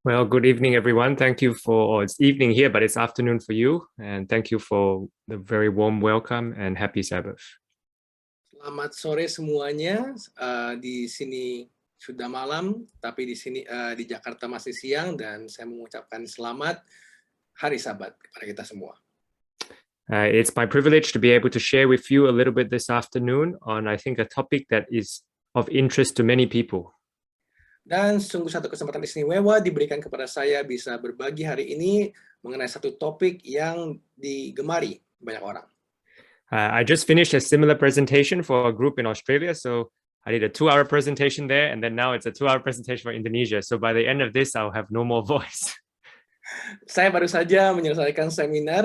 Well, good evening, everyone. Thank you or it's evening here, but it's afternoon for you. And thank you for the very warm welcome and happy Sabbath. Selamat sore semuanya. Di sini sudah malam, tapi di sini di Jakarta masih siang dan saya mengucapkan selamat Hari Sabat kepada kita semua. It's my privilege to be able to share with you a little bit this afternoon on, I think, a topic that is of interest to many people. Dan sungguh satu kesempatan istimewa diberikan kepada saya bisa berbagi hari ini mengenai satu topik yang digemari banyak orang. I just finished a similar presentation for a group in Australia. So I did a 2-hour presentation there, and then now it's a 2-hour presentation for Indonesia. So by the end of this, I'll have no more voice. Saya baru saja menyelesaikan seminar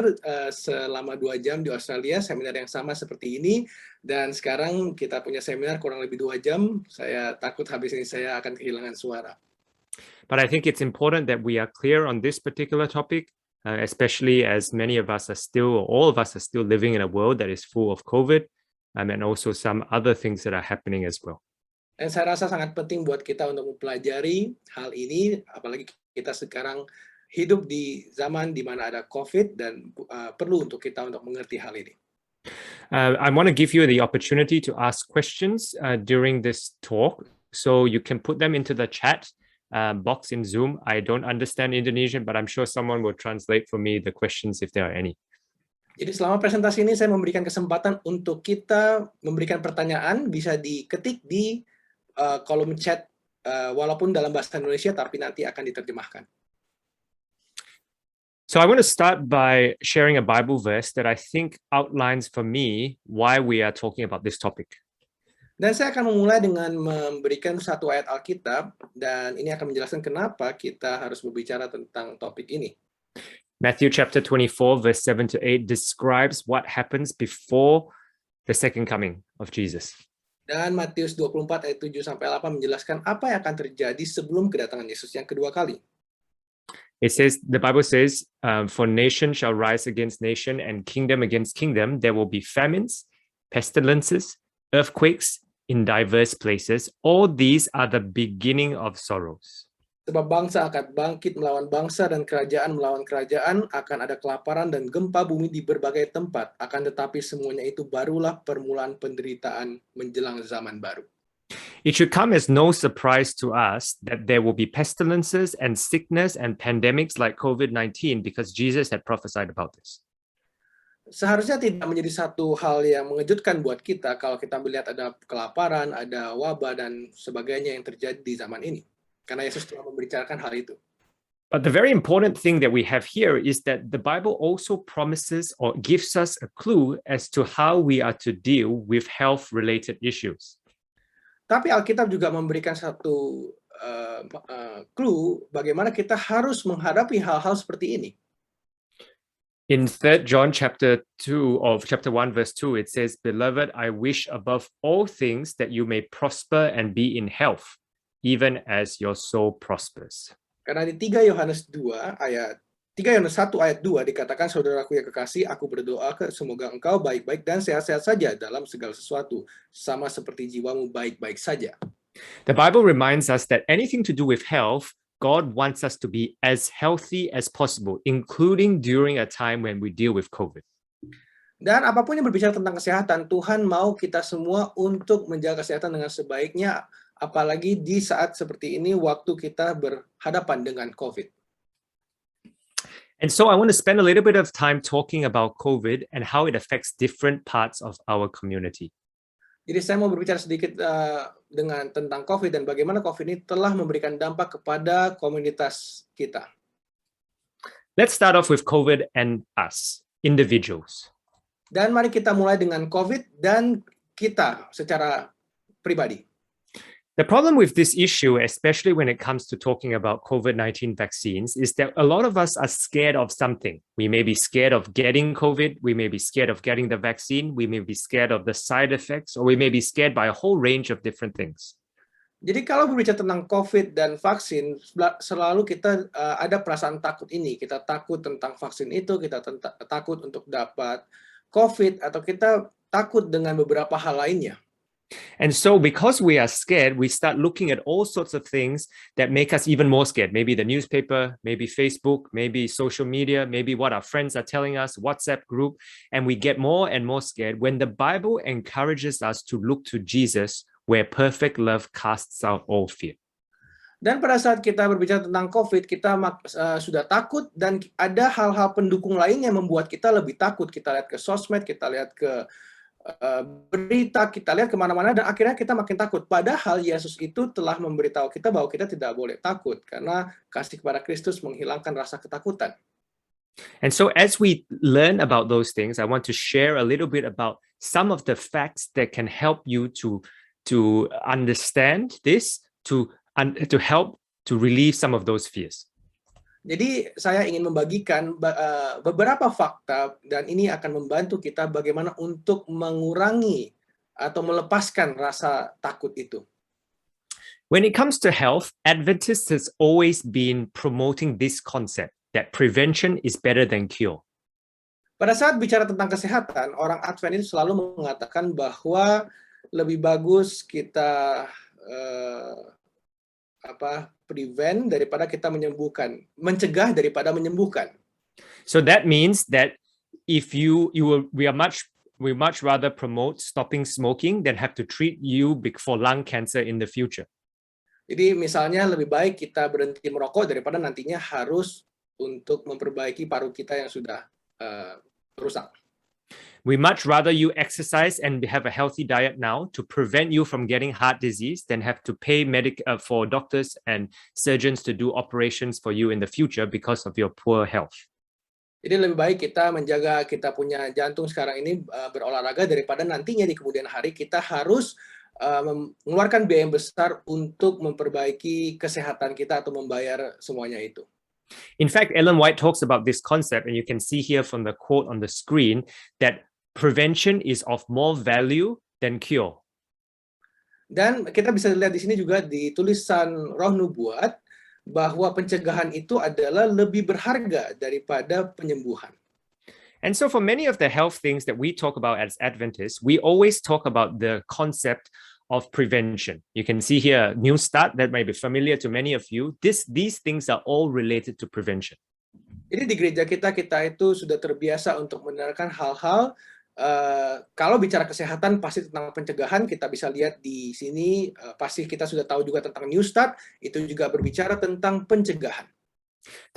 selama 2 jam di Australia, seminar yang sama seperti ini, dan sekarang kita punya seminar kurang lebih 2 jam. Saya takut habis ini saya akan kehilangan suara. But I think it's important that we are clear on this particular topic, especially as many of us are still, or all of us are still living in a world that is full of COVID, and also some other things that are happening as well. Dan saya rasa sangat penting buat kita untuk mempelajari hal ini, apalagi kita sekarang hidup di zaman di mana ada COVID dan perlu untuk kita untuk mengerti hal ini. I want to give you the opportunity to ask questions during this talk. So you can put them into the chat box in Zoom. I don't understand Indonesian, but I'm sure someone will translate for me the questions if there are any. Jadi selama presentasi ini saya memberikan kesempatan untuk kita memberikan pertanyaan, bisa diketik di kolom chat walaupun dalam bahasa Indonesia tapi nanti akan diterjemahkan. So I want to start by sharing a Bible verse that I think outlines for me why we are talking about this topic. Dan saya akan memulai dengan memberikan satu ayat Alkitab, dan ini akan menjelaskan kenapa kita harus berbicara tentang topik ini. Matthew chapter 24, verse 7 to 8 describes what happens before the second coming of Jesus. Dan Matius 24 ayat 7 sampai 8 menjelaskan apa yang akan terjadi sebelum kedatangan Yesus yang kedua kali. It says, the Bible says, for nation shall rise against nation and kingdom against kingdom. There will be famines, pestilences, earthquakes in diverse places. All these are the beginning of sorrows. Sebab bangsa akan bangkit melawan bangsa dan kerajaan melawan kerajaan, akan ada kelaparan dan gempa bumi di berbagai tempat. Akan tetapi semuanya itu barulah permulaan penderitaan menjelang zaman baru. It should come as no surprise to us that there will be pestilences and sickness and pandemics like COVID-19 because Jesus had prophesied about this. Seharusnya tidak menjadi satu hal yang mengejutkan buat kita kalau kita melihat ada kelaparan, ada wabah dan sebagainya yang terjadi di zaman ini. Karena Yesus telah membicarakan hal itu. But the very important thing that we have here is that the Bible also promises or gives us a clue as to how we are to deal with health-related issues. Tapi Alkitab juga memberikan satu clue bagaimana kita harus menghadapi hal-hal seperti ini. In 3 John chapter 2 of chapter 1 verse 2, it says, "Beloved, I wish above all things that you may prosper and be in health, even as your soul prospers." Karena di 3 Yohanes 1 ayat 2 dikatakan, saudaraku yang kekasih, aku berdoa semoga engkau baik-baik dan sehat-sehat saja dalam segala sesuatu, sama seperti jiwamu baik-baik saja. The Bible reminds us that anything to do with health, God wants us to be as healthy as possible, including during a time when we deal with COVID. Dan apapun yang berbicara tentang kesehatan, Tuhan mau kita semua untuk menjaga kesehatan dengan sebaiknya, apalagi di saat seperti ini, waktu kita berhadapan dengan COVID. And so I want to spend a little bit of time talking about COVID and how it affects different parts of our community. Jadi saya mau berbicara sedikit tentang COVID dan bagaimana COVID ini telah memberikan dampak kepada komunitas kita. Let's start off with COVID and us, individuals. Dan mari kita mulai dengan COVID dan kita secara pribadi. The problem with this issue, especially when it comes to talking about COVID-19 vaccines, is that a lot of us are scared of something. We may be scared of getting COVID, we may be scared of getting the vaccine, we may be scared of the side effects, or we may be scared by a whole range of different things. Jadi kalau berbicara tentang COVID dan vaksin, selalu kita ada perasaan takut ini. Kita takut tentang vaksin itu, kita takut untuk dapat COVID, atau kita takut dengan beberapa hal lainnya. And so because we are scared, we start looking at all sorts of things that make us even more scared. Maybe the newspaper, maybe Facebook, maybe social media, maybe what our friends are telling us, WhatsApp group, and we get more and more scared when the Bible encourages us to look to Jesus, where perfect love casts out all fear. Dan pada saat kita berbicara tentang COVID, kita sudah takut dan ada hal-hal pendukung lain yang membuat kita lebih takut. Kita lihat ke sosmed, kita lihat ke berita, kita lihat kemana-mana, dan akhirnya kita makin takut. Padahal Yesus itu telah memberitahu kita bahwa kita tidak boleh takut, karena kasih kepada Kristus menghilangkan rasa ketakutan. And so as we learn about those things, I want to share a little bit about some of the facts that can help you to understand this, to help to relieve some of those fears. Jadi saya ingin membagikan beberapa fakta, dan ini akan membantu kita bagaimana untuk mengurangi atau melepaskan rasa takut itu. When it comes to health, Adventists has always been promoting this concept that prevention is better than cure. Pada saat bicara tentang kesehatan, orang Advent selalu mengatakan bahwa lebih bagus kita prevent daripada kita menyembuhkan, mencegah daripada menyembuhkan. So that means that if we much rather promote stopping smoking than have to treat you for lung cancer in the future. Jadi misalnya lebih baik kita berhenti merokok daripada nantinya harus untuk memperbaiki paru kita yang sudah rusak. We much rather you exercise and have a healthy diet now to prevent you from getting heart disease than have to pay for doctors and surgeons to do operations for you in the future because of your poor health. Jadi lebih baik kita menjaga kita punya jantung sekarang ini berolahraga daripada nantinya di kemudian hari kita harus mengeluarkan biaya yang besar untuk memperbaiki kesehatan kita atau membayar semuanya itu. In fact, Ellen White talks about this concept, and you can see here from the quote on the screen that prevention is of more value than cure. Dan kita bisa lihat di sini juga di tulisan Roh Nubuat bahwa pencegahan itu adalah lebih berharga daripada penyembuhan. And so for many of the health things that we talk about as Adventists, we always talk about the concept of prevention. You can see here New Start, that might be familiar to many of you. These things are all related to prevention. Jadi di gereja kita itu sudah terbiasa untuk menerapkan hal-hal kalau bicara kesehatan pasti tentang pencegahan. Kita bisa lihat di sini pasti kita sudah tahu juga tentang New Start, itu juga berbicara tentang pencegahan.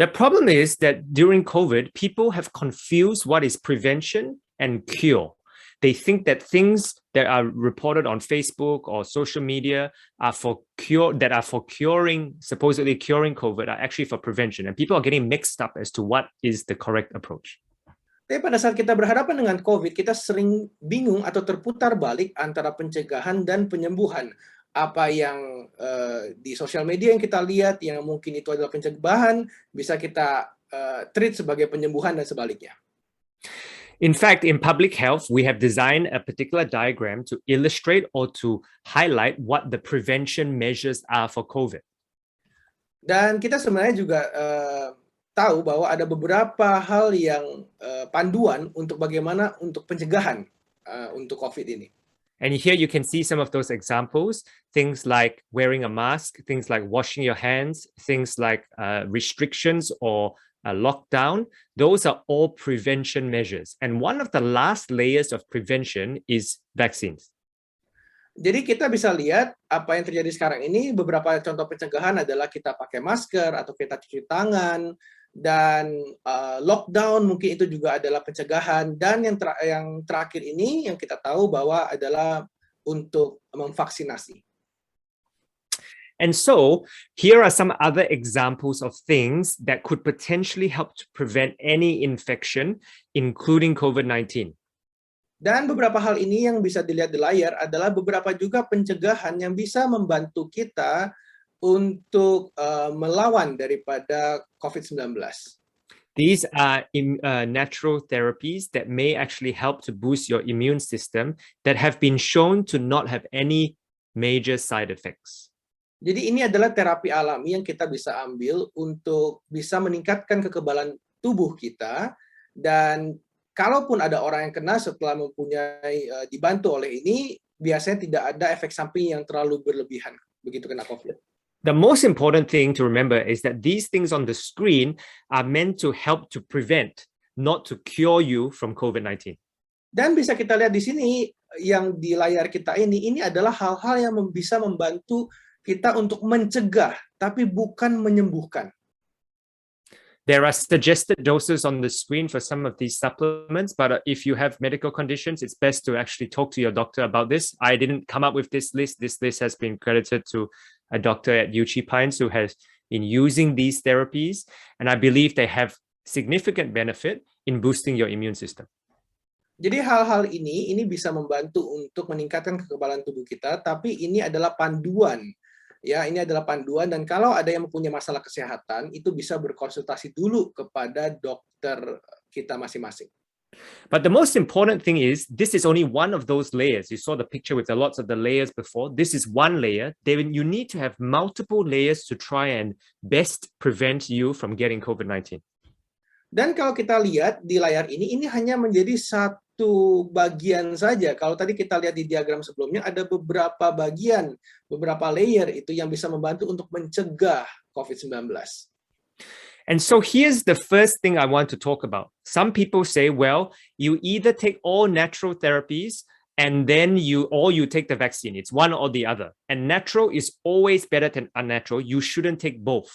The problem is that during COVID, people have confused what is prevention and cure. They think that things that are reported on Facebook or social media are supposedly curing COVID, are actually for prevention. And people are getting mixed up as to what is the correct approach. Tapi pada saat kita berhadapan dengan COVID, kita sering bingung atau terputar balik antara pencegahan dan penyembuhan. Apa yang di sosial media yang kita lihat, yang mungkin itu adalah pencegahan, bisa kita treat sebagai penyembuhan dan sebaliknya. In fact, in public health, we have designed a particular diagram to illustrate or to highlight what the prevention measures are for COVID. Dan kita sebenarnya juga tahu bahwa ada beberapa hal yang panduan untuk bagaimana untuk pencegahan untuk COVID ini. And here you can see some of those examples, things like wearing a mask, things like washing your hands, things like restrictions or lockdown. Those are all prevention measures. And one of the last layers of prevention is vaccines. Jadi kita bisa lihat apa yang terjadi sekarang ini, beberapa contoh pencegahan adalah kita pakai masker atau kita cuci tangan, dan lockdown mungkin itu juga adalah pencegahan, dan yang terakhir ini yang kita tahu bahwa adalah untuk memvaksinasi. And so here are some other examples of things that could potentially help to prevent any infection, including COVID-19. Dan beberapa hal ini yang bisa dilihat di layar adalah beberapa juga pencegahan yang bisa membantu kita untuk melawan daripada COVID-19. These are natural therapies that may actually help to boost your immune system that have been shown to not have any major side effects. Jadi ini adalah terapi alami yang kita bisa ambil untuk bisa meningkatkan kekebalan tubuh kita, dan kalaupun ada orang yang kena setelah mempunyai dibantu oleh ini, biasanya tidak ada efek samping yang terlalu berlebihan begitu kena COVID. The most important thing to remember is that these things on the screen are meant to help to prevent, not to cure you from COVID-19. Dan bisa kita lihat di sini yang di layar kita ini adalah hal-hal yang bisa membantu kita untuk mencegah, tapi bukan menyembuhkan. There are suggested doses on the screen for some of these supplements, but if you have medical conditions, it's best to actually talk to your doctor about this. I didn't come up with this list. This list has been credited to a doctor at UC Pines who has been using these therapies, and I believe they have significant benefit in boosting your immune system. Jadi hal-hal ini bisa membantu untuk meningkatkan kekebalan tubuh kita, tapi ini adalah panduan. Ya, ini adalah panduan, dan kalau ada yang mempunyai masalah kesehatan, itu bisa berkonsultasi dulu kepada dokter kita masing-masing. But the most important thing is, this is only one of those layers. You saw the picture with the lots of the layers before. This is one layer. You need to have multiple layers to try and best prevent you from getting COVID-19. Dan kalau kita lihat di layar ini hanya menjadi satu bagian saja. Kalau tadi kita lihat di diagram sebelumnya, ada beberapa bagian, beberapa layer itu yang bisa membantu untuk mencegah COVID-19. And so here's the first thing I want to talk about. Some people say, well, you either take all natural therapies and then you take the vaccine. It's one or the other. And natural is always better than unnatural. You shouldn't take both.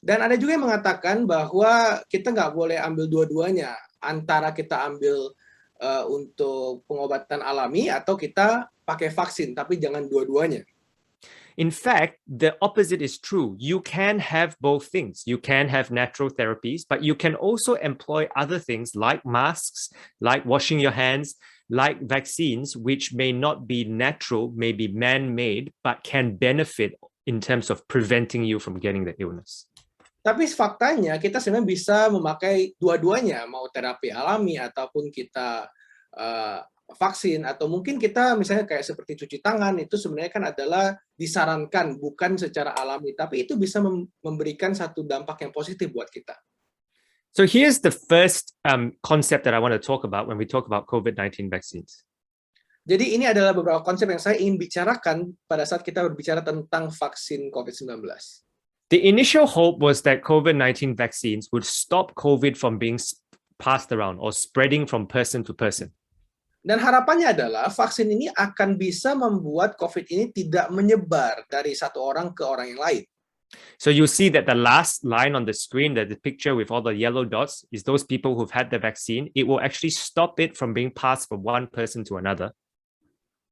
Dan ada juga yang mengatakan bahwa kita nggak boleh ambil dua-duanya. Antara kita ambil untuk pengobatan alami atau kita pakai vaksin, tapi jangan dua-duanya. In fact, the opposite is true. You can have both things. You can have natural therapies, but you can also employ other things like masks, like washing your hands, like vaccines, which may not be natural, may be man-made, but can benefit in terms of preventing you from getting the illness. Tapi faktanya kita sebenarnya bisa memakai dua-duanya, mau terapi alami ataupun kita vaksin, atau mungkin kita misalnya kayak seperti cuci tangan, itu sebenarnya kan adalah disarankan, bukan secara alami, tapi itu bisa memberikan satu dampak yang positif buat kita. So here's the first concept that I want to talk about when we talk about COVID-19 vaccines. Jadi ini adalah beberapa konsep yang saya ingin bicarakan pada saat kita berbicara tentang vaksin COVID-19. The initial hope was that COVID-19 vaccines would stop COVID from being passed around or spreading from person to person. Dan harapannya adalah vaksin ini akan bisa membuat COVID ini tidak menyebar dari satu orang ke orang yang lain. So you see that the last line on the screen, that the picture with all the yellow dots, is those people who've had the vaccine. It will actually stop it from being passed from one person to another.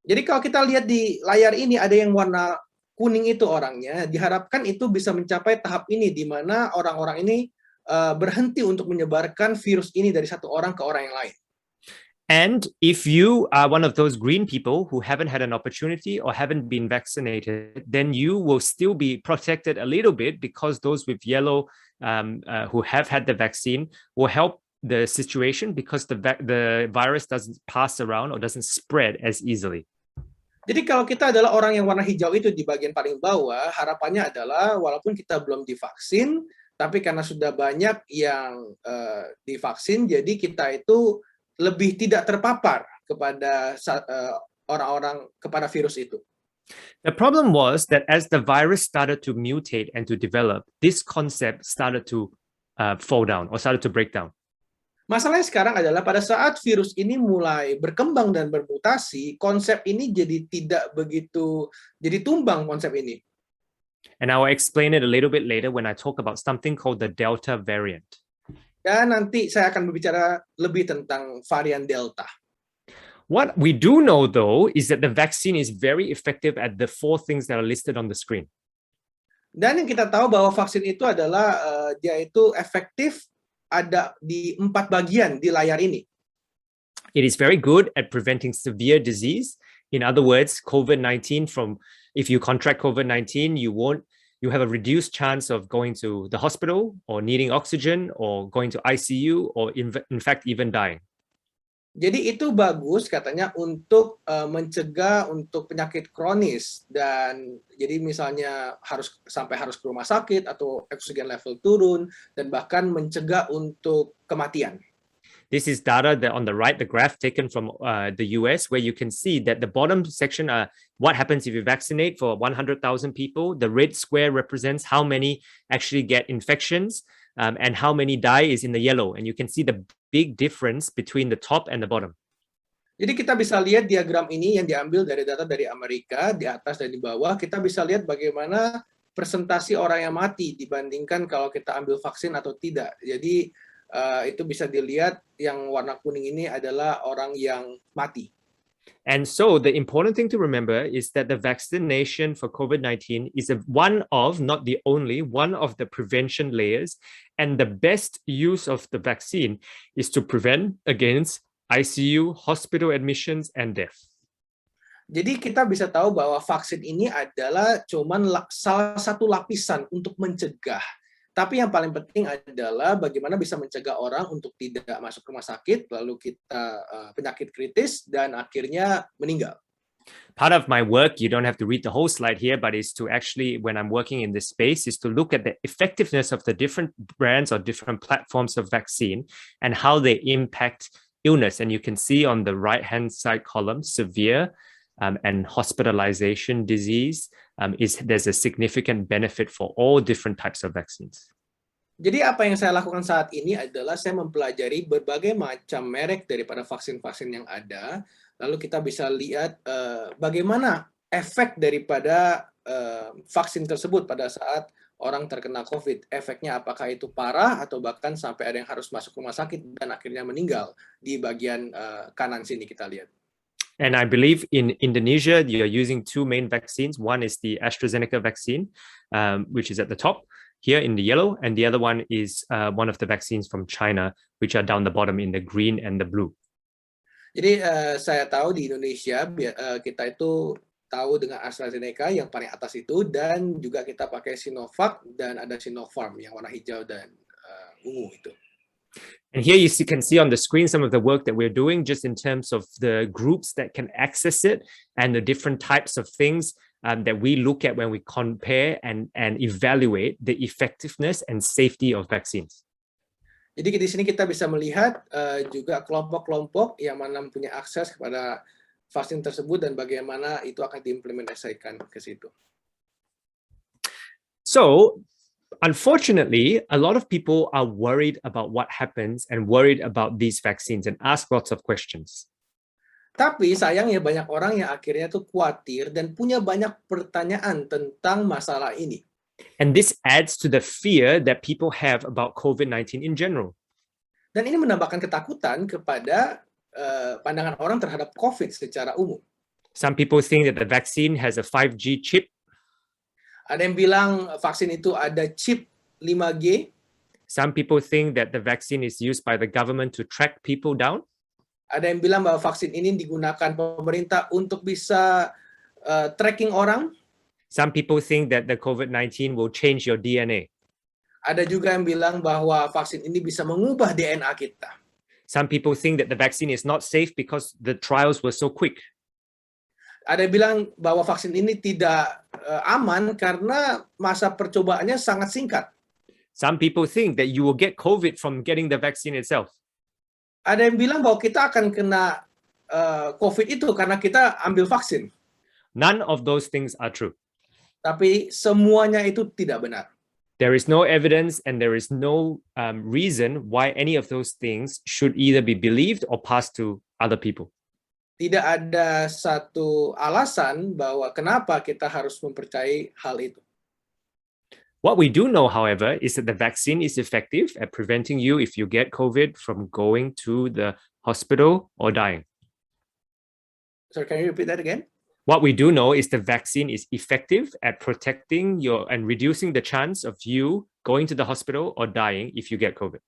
Jadi kalau kita lihat di layar ini ada yang warna kuning itu orangnya, diharapkan itu bisa mencapai tahap ini di mana orang-orang ini berhenti untuk menyebarkan virus ini dari satu orang ke orang yang lain. And if you are one of those green people who haven't had an opportunity or haven't been vaccinated, then you will still be protected a little bit, because those with yellow who have had the vaccine will help the situation, because the virus doesn't pass around or doesn't spread as easily. Jadi kalau kita adalah orang yang warna hijau itu di bagian paling bawah, harapannya adalah walaupun kita belum divaksin, tapi karena sudah banyak yang divaksin, jadi kita itu lebih tidak terpapar kepada orang-orang, kepada virus itu. The problem was that as the virus started to mutate and to develop, this concept started to fall down or started to break down. Masalahnya sekarang adalah pada saat virus ini mulai berkembang dan bermutasi, konsep ini jadi tidak begitu, jadi tumbang konsep ini. And I will explain it a little bit later when I talk about something called the Delta variant. Dan nanti saya akan berbicara lebih tentang varian Delta. What we do know, though, is that the vaccine is very effective at the 4 things that are listed on the screen. Dan yang kita tahu bahwa vaksin itu adalah dia itu efektif ada di 4 bagian di layar ini. It is very good at preventing severe disease. In other words, COVID-19 if you contract COVID-19, you have a reduced chance of going to the hospital or needing oxygen or going to ICU or in fact even dying. Jadi itu bagus katanya untuk mencegah untuk penyakit kronis, dan jadi misalnya harus ke rumah sakit atau oksigen level turun, dan bahkan mencegah untuk kematian. This is data that on the right, the graph taken from the US, where you can see that the bottom section are what happens if you vaccinate for 100,000 people. The red square represents how many actually get infections, and how many die is in the yellow. And you can see the big difference between the top and the bottom. Jadi kita bisa lihat diagram ini yang diambil dari data dari Amerika, di atas dan di bawah, kita bisa lihat bagaimana presentasi orang yang mati dibandingkan kalau kita ambil vaksin atau tidak. Jadi itu bisa dilihat yang warna kuning ini adalah orang yang mati. And so the important thing to remember is that the vaccination for COVID-19 is one of, not the only, one of the prevention layers. And the best use of the vaccine is to prevent against ICU, hospital admissions, and death. Jadi kita bisa tahu bahwa vaksin ini adalah cuman salah satu lapisan untuk mencegah. Tapi yang paling penting adalah bagaimana bisa mencegah orang untuk tidak masuk rumah sakit, lalu kita penyakit kritis, dan akhirnya meninggal. Part of my work, you don't have to read the whole slide here, but is to actually, when I'm working in this space, is to look at the effectiveness of the different brands or different platforms of vaccine and how they impact illness. And you can see on the right-hand side column, severe and hospitalization disease, there's a significant benefit for all different types of vaccines. Jadi apa yang saya lakukan saat ini adalah saya mempelajari berbagai macam merek daripada vaksin-vaksin yang ada, lalu kita bisa lihat bagaimana efek daripada vaksin tersebut pada saat orang terkena COVID. Efeknya apakah itu parah atau bahkan sampai ada yang harus masuk rumah sakit dan akhirnya meninggal. Di bagian kanan sini kita lihat. And I believe in Indonesia, you're using two main vaccines. One is the AstraZeneca vaccine, which is at the top here in the yellow. And the other one is one of the vaccines from China, which are down the bottom in the green and the blue. Jadi saya tahu di Indonesia, kita itu tahu dengan AstraZeneca yang paling atas itu, dan juga kita pakai Sinovac dan ada Sinopharm yang warna hijau dan ungu itu. And here you can see on the screen some of the work that we're doing just in terms of the groups that can access it and the different types of things that we look at when we compare and evaluate the effectiveness and safety of vaccines. Jadi di sini kita bisa melihat juga kelompok-kelompok yang mana punya akses kepada vaksin tersebut dan bagaimana itu akan diimplementasikan ke situ. So, unfortunately, a lot of people are worried about what happens and worried about these vaccines and ask lots of questions. Tapi sayangnya banyak orang yang akhirnya tuh khawatir dan punya banyak pertanyaan tentang masalah ini. And this adds to the fear that people have about COVID-19 in general. Dan ini menambahkan ketakutan kepada pandangan orang terhadap COVID secara umum. Some people think that the vaccine has a 5G chip. Ada yang bilang vaksin itu ada chip 5G. Some people think that the vaccine is used by the government to track people down. Ada yang bilang bahwa vaksin ini digunakan pemerintah untuk bisa tracking orang. Some people think that the COVID-19 will change your DNA. Ada juga yang bilang bahwa vaksin ini bisa mengubah DNA kita. Some people think that the vaccine is not safe because the trials were so quick. Ada yang bilang bahwa vaksin ini tidak aman karena masa percobaannya sangat singkat. Some people think that you will get COVID from getting the vaccine itself. Ada yang bilang bahwa kita akan kena COVID itu karena kita ambil vaksin. None of those things are true. Tapi semuanya itu tidak benar. There is no evidence and there is no reason why any of those things should either be believed or passed to other people. Tidak ada satu alasan bahwa kenapa kita harus mempercayai hal itu. What we do know, however, is that the vaccine is effective at preventing you, if you get COVID, from going to the hospital or dying. Sorry, can you repeat that again? What we do know is the vaccine is effective at protecting and reducing the chance of you going to the hospital or dying if you get COVID.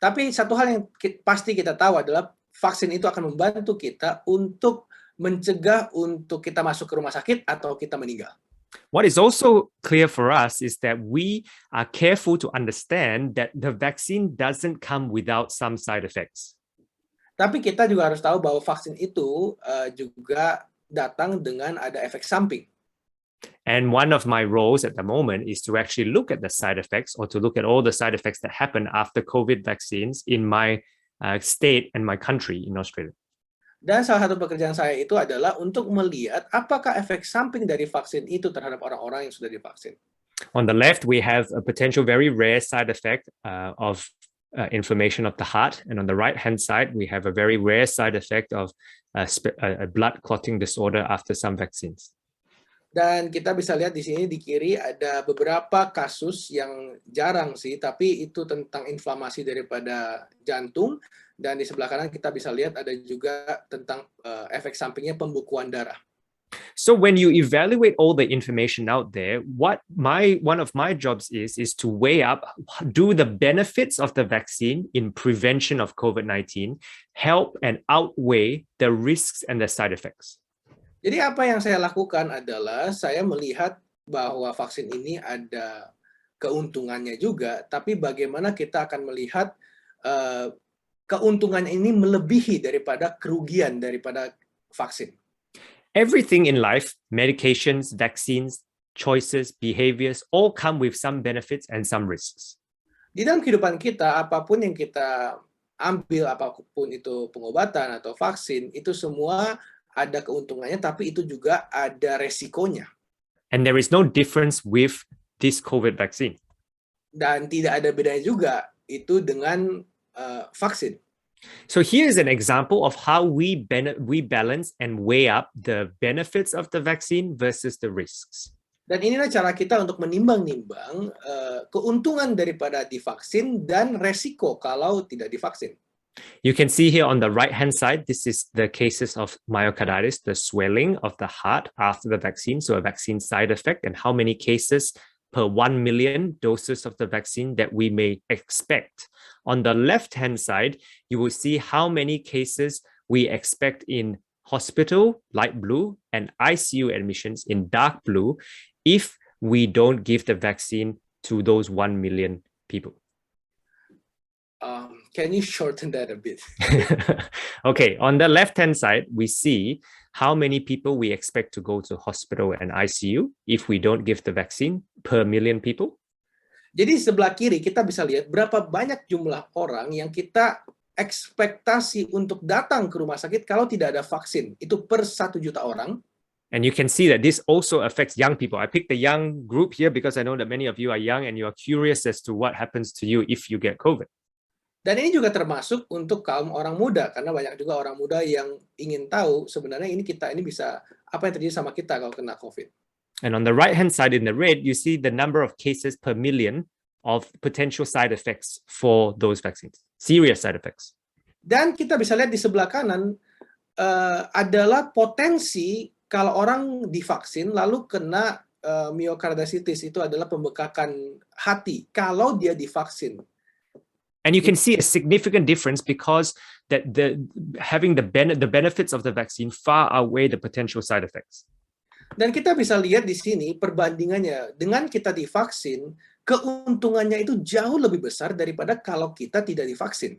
Tapi satu hal yang pasti kita tahu adalah vaksin itu akan membantu kita untuk mencegah untuk kita masuk ke rumah sakit atau kita meninggal. What is also clear for us is that we are careful to understand that the vaccine doesn't come without some side effects. Tapi kita juga harus tahu bahwa vaksin itu juga datang dengan ada efek samping. And one of my roles at the moment is to actually look at the side effects or to look at all the side effects that happen after COVID vaccines in my state and my country in Australia. Dan salah satu pekerjaan saya itu adalah untuk melihat apakah efek samping dari vaksin itu terhadap orang-orang yang sudah divaksin. On the left, we have a potential very rare side effect of inflammation of the heart. And on the right-hand side, we have a very rare side effect of a blood clotting disorder after some vaccines. Dan kita bisa lihat di sini di kiri ada beberapa kasus yang jarang sih, tapi itu tentang inflamasi daripada jantung. Dan di sebelah kanan kita bisa lihat ada juga tentang efek sampingnya pembekuan darah. So when you evaluate all the information out there, one of my jobs is to weigh up, do the benefits of the vaccine in prevention of COVID-19 help and outweigh the risks and the side effects? Jadi apa yang saya lakukan adalah saya melihat bahwa vaksin ini ada keuntungannya juga, tapi bagaimana kita akan melihat keuntungan ini melebihi daripada kerugian daripada vaksin. Everything in life, medications, vaccines, choices, behaviors, all come with some benefits and some risks. Di dalam kehidupan kita, apapun yang kita ambil, apapun itu pengobatan atau vaksin, itu semua ada keuntungannya, tapi itu juga ada resikonya. And there is no difference with this COVID vaccine. Dan tidak ada bedanya juga itu dengan vaksin. So here is an example of how we balance and weigh up the benefits of the vaccine versus the risks. Dan inilah cara kita untuk menimbang-nimbang keuntungan daripada divaksin dan resiko kalau tidak divaksin. You can see here on the right-hand side, this is the cases of myocarditis, the swelling of the heart after the vaccine, so a vaccine side effect, and how many cases per 1 million doses of the vaccine that we may expect. On the left-hand side, you will see how many cases we expect in hospital, light blue, and ICU admissions in dark blue if we don't give the vaccine to those 1 million people. Can you shorten that a bit? Okay, on the left-hand side, we see how many people we expect to go to hospital and ICU if we don't give the vaccine per million people. Jadi sebelah kiri kita bisa lihat berapa banyak jumlah orang yang kita ekspektasi untuk datang ke rumah sakit kalau tidak ada vaksin. Itu per 1 juta orang. And you can see that this also affects young people. I picked the young group here because I know that many of you are young and you are curious as to what happens to you if you get COVID. Dan ini juga termasuk untuk kaum orang muda, karena banyak juga orang muda yang ingin tahu sebenarnya ini bisa apa yang terjadi sama kita kalau kena COVID. And on the right-hand side in the red, you see the number of cases per million of potential side effects for those vaccines, serious side effects. Dan kita bisa lihat di sebelah kanan adalah potensi kalau orang divaksin lalu kena myocarditis, itu adalah pembekakan hati kalau dia divaksin. And you can see a significant difference because that having the benefits of the vaccine far outweigh the potential side effects. Dan kita bisa lihat di sini perbandingannya dengan kita divaksin, keuntungannya itu jauh lebih besar daripada kalau kita tidak divaksin.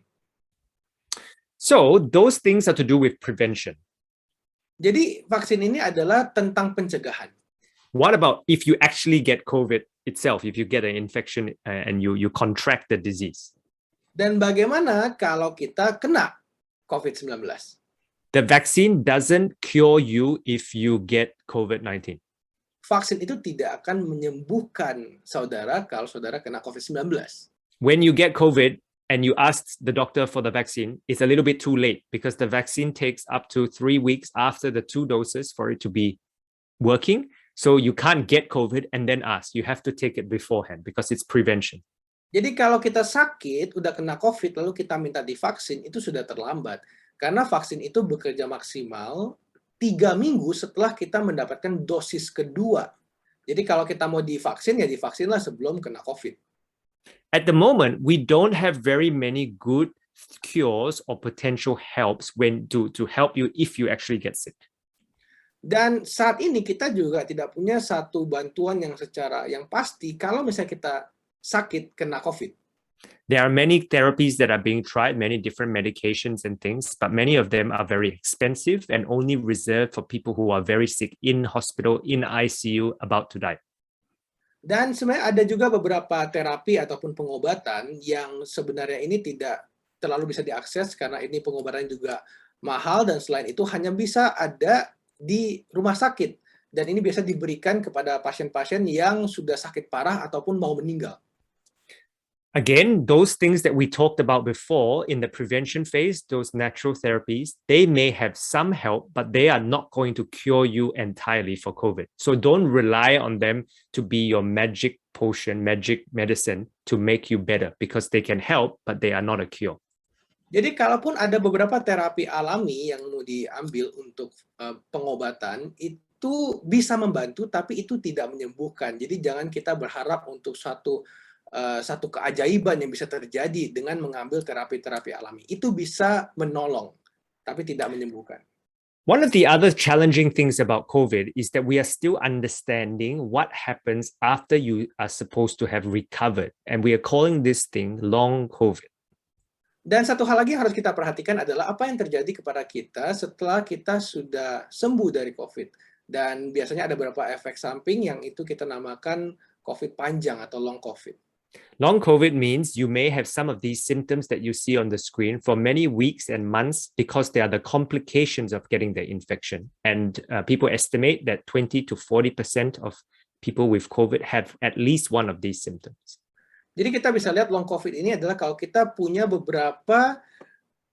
So those things are to do with prevention. Jadi vaksin ini adalah tentang pencegahan. What about if you actually get COVID itself, if you get an infection and you contract the disease? Dan bagaimana kalau kita kena COVID-19? The vaccine doesn't cure you if you get COVID-19. Vaksin itu tidak akan menyembuhkan saudara kalau saudara kena COVID-19. When you get COVID and you ask the doctor for the vaccine, it's a little bit too late because the vaccine takes up to 3 weeks after the 2 doses for it to be working. So you can't get COVID and then ask. You have to take it beforehand because it's prevention. Jadi kalau kita sakit, udah kena COVID, lalu kita minta divaksin, itu sudah terlambat. Karena vaksin itu bekerja maksimal 3 minggu setelah kita mendapatkan dosis kedua. Jadi kalau kita mau divaksin, ya divaksinlah sebelum kena COVID. At the moment, we don't have very many good cures or potential helps to help you if you actually get sick. Dan saat ini kita juga tidak punya satu bantuan yang pasti kalau misalnya kita sakit kena COVID. There are many therapies that are being tried, many different medications and things, but many of them are very expensive and only reserved for people who are very sick in hospital, in ICU, about to die. Dan sebenarnya ada juga beberapa terapi ataupun pengobatan yang sebenarnya ini tidak terlalu bisa diakses karena ini pengobatan juga mahal dan selain itu hanya bisa ada di rumah sakit dan ini biasa diberikan kepada pasien-pasien yang sudah sakit parah ataupun mau meninggal. Again, those things that we talked about before in the prevention phase, those natural therapies, they may have some help, but they are not going to cure you entirely for COVID. So don't rely on them to be your magic potion, magic medicine to make you better because they can help, but they are not a cure. Jadi kalaupun ada beberapa terapi alami yang mau diambil untuk pengobatan, itu bisa membantu tapi itu tidak menyembuhkan. Jadi jangan kita berharap untuk satu keajaiban yang bisa terjadi dengan mengambil terapi-terapi alami. Itu bisa menolong, tapi tidak menyembuhkan. One of the other challenging things about COVID is that we are still understanding what happens after you are supposed to have recovered. And we are calling this thing long COVID. Dan satu hal lagi yang harus kita perhatikan adalah apa yang terjadi kepada kita setelah kita sudah sembuh dari COVID. Dan biasanya ada beberapa efek samping yang itu kita namakan COVID panjang atau long COVID. Long COVID means you may have some of these symptoms that you see on the screen for many weeks and months because they are the complications of getting the infection. And people estimate that 20 to 40% of people with COVID have at least one of these symptoms. Jadi kita bisa lihat long COVID ini adalah kalau kita punya beberapa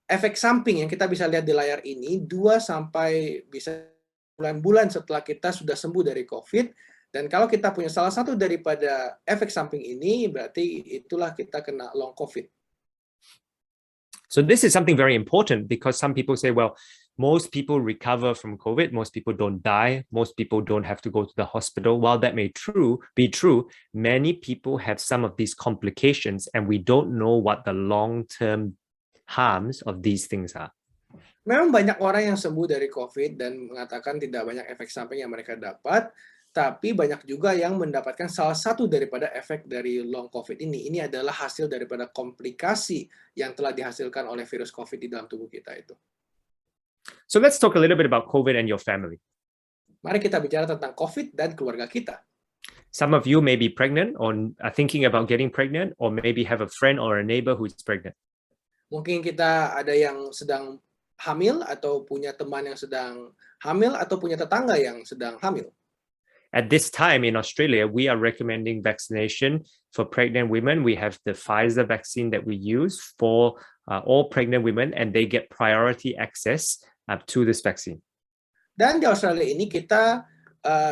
efek samping yang kita bisa lihat di layar ini 2 sampai bisa bulan-bulan setelah kita sudah sembuh dari COVID. Dan kalau kita punya salah satu daripada efek samping ini, berarti itulah kita kena long COVID. So this is something very important because some people say, well, most people recover from COVID, most people don't die, most people don't have to go to the hospital. While that may be true, many people have some of these complications and we don't know what the long-term harms of these things are. Memang banyak orang yang sembuh dari COVID dan mengatakan tidak banyak efek samping yang mereka dapat, tapi banyak juga yang mendapatkan salah satu daripada efek dari long COVID ini. Ini adalah hasil daripada komplikasi yang telah dihasilkan oleh virus COVID di dalam tubuh kita itu. So let's talk a little bit about COVID and your family. Mari kita bicara tentang COVID dan keluarga kita. Some of you may be pregnant or are thinking about getting pregnant, or maybe have a friend or a neighbor who's pregnant. Mungkin kita ada yang sedang hamil atau punya teman yang sedang hamil atau punya tetangga yang sedang hamil. At this time in Australia, we are recommending vaccination for pregnant women. We have the Pfizer vaccine that we use for all pregnant women, and they get priority access to this vaccine. Dan di Australia ini kita